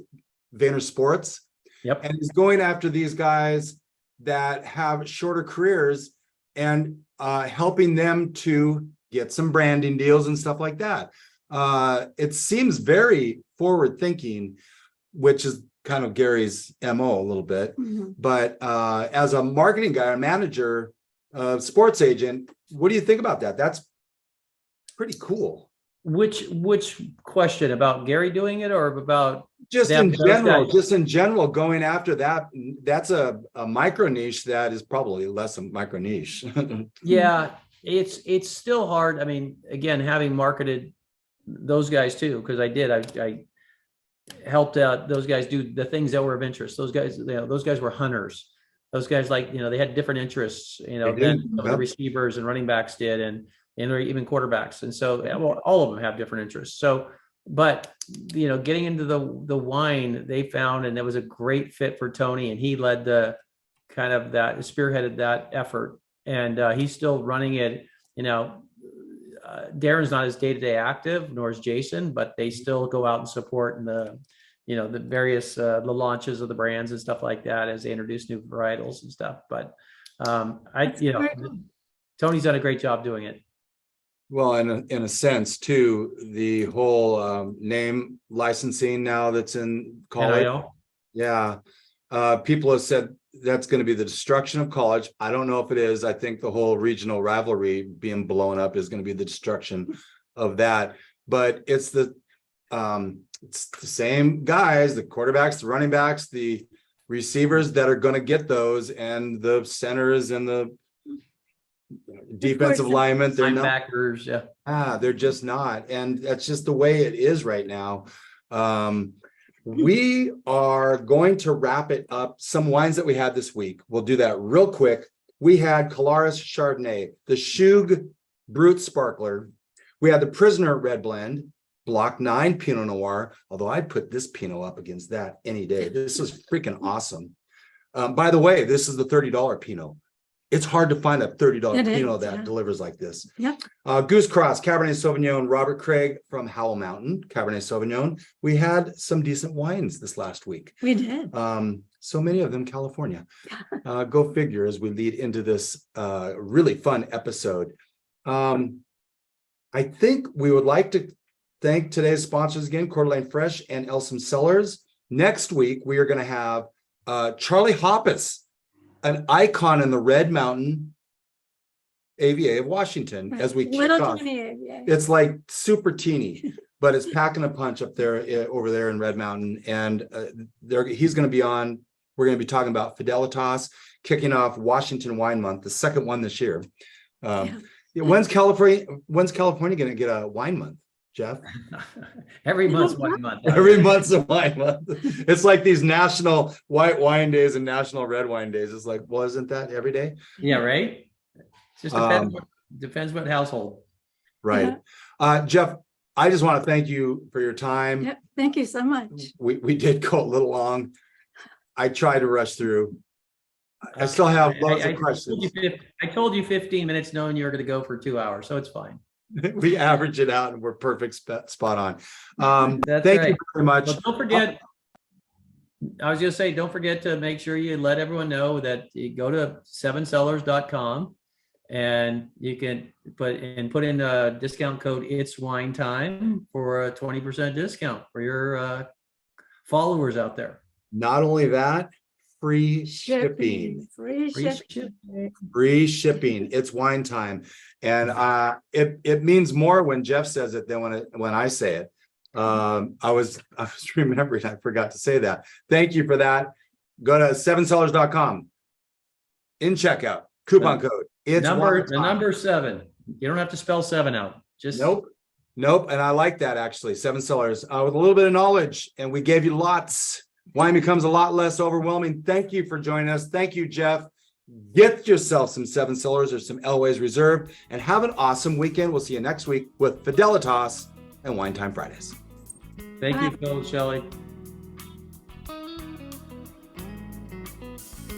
Vayner Sports. Yep. And he's going after these guys that have shorter careers and helping them to get some branding deals and stuff like that. It seems very forward thinking, which is kind of Gary's MO a little bit. Mm-hmm. But as a marketing guy, a manager, sports agent, what do you think about that? That's pretty cool. Which question, about Gary doing it, or about just in general? Just in general, going after that. That's a micro niche that is probably less a micro niche. Yeah, it's still hard. I mean, again, having marketed those guys too, because I helped out those guys do the things that were of interest. Those guys, those guys were hunters. Those guys, they had different interests, than the receivers and running backs did, and even quarterbacks. And so all of them have different interests. So, but, getting into the wine they found, and it was a great fit for Tony, and he led spearheaded that effort. And he's still running it. Darren's not as day-to-day active, nor is Jason, but they still go out and support the various the launches of the brands and stuff like that as they introduce new varietals and stuff. But Tony's done a great job doing it. Well, in a sense too, the whole name licensing now that's in college. NIL. Yeah. People have said that's going to be the destruction of college. I don't know if it is. I think the whole regional rivalry being blown up is going to be the destruction of that. But it's the same guys, the quarterbacks, the running backs, the receivers that are going to get those, and the centers and the defensive linemen, they're not. Linebackers, yeah. They're just not. And that's just the way it is right now. We are going to wrap it up. Some wines that we had this week. We'll do that real quick. We had Colaris Chardonnay, the Shug Brut Sparkler. We had the Prisoner Red Blend, Block 9 Pinot Noir, although I'd put this Pinot up against that any day. This is freaking awesome. By the way, this is the $30 Pinot. It's hard to find a $30 Pinot that delivers like this. Yep. Goose Cross, Cabernet Sauvignon, Robert Craig from Howell Mountain, Cabernet Sauvignon. We had some decent wines this last week. We did. So many of them California. Go figure as we lead into this really fun episode. I think we would like to thank today's sponsors again, Coeur d'Alene Fresh and 7Cellars. Next week, we are going to have Charlie Hoppus, an icon in the Red Mountain AVA of Washington, as we kick Little off. tiny AVA. It's like super teeny, but it's packing a punch up there over there in Red Mountain. And he's going to be on. We're going to be talking about Fidelitas, kicking off Washington Wine Month, the second one this year. When's California going to get a wine month, Jeff? Every month's wine month. Every month's a wine month. It's like these national white wine days and national red wine days. It's like, well, isn't that every day? Yeah, right. It just depends what household. Right. Jeff, I just want to thank you for your time. Yep. Thank you so much. We did go a little long. I tried to rush through. I still have lots of questions. I told you 15 minutes knowing you were going to go for 2 hours, so it's fine. We average it out and we're perfect spot on. That's thank right. you very much. But don't forget, I was going to say, don't forget to make sure you let everyone know that you go to 7cellars.com and you can put in the discount code It's Wine Time for a 20% discount for your followers out there. Not only that, free shipping. Free shipping. Free shipping. It's wine time. And it means more when Jeff says it than when I say it. I was remembering, I forgot to say that. Thank you for that. Go to 7cellars.com. In checkout, coupon code. It's the number 7. You don't have to spell 7 out. Just Nope. And I like that actually. 7Cellars with a little bit of knowledge, and we gave you lots. Wine becomes a lot less overwhelming. Thank you for joining us. Thank you, Jeff. Get yourself some 7Cellars or some Elways Reserve, and have an awesome weekend. We'll see you next week with Fidelitas and Wine Time Fridays. Thank you, Phil, Shelley.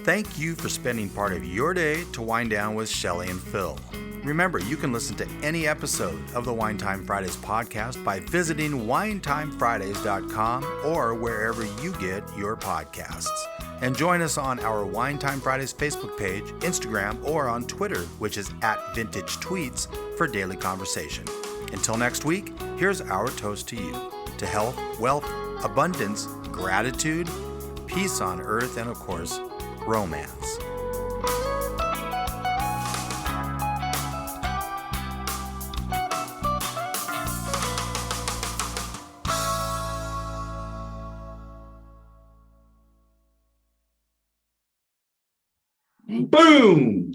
Thank you for spending part of your day to wind down with Shelley and Phil. Remember, you can listen to any episode of the Wine Time Fridays podcast by visiting winetimefridays.com or wherever you get your podcasts. And join us on our Wine Time Fridays Facebook page, Instagram, or on Twitter, which is @VintageTweets, for daily conversation. Until next week, here's our toast to you: to health, wealth, abundance, gratitude, peace on earth, and of course, romance. Boom!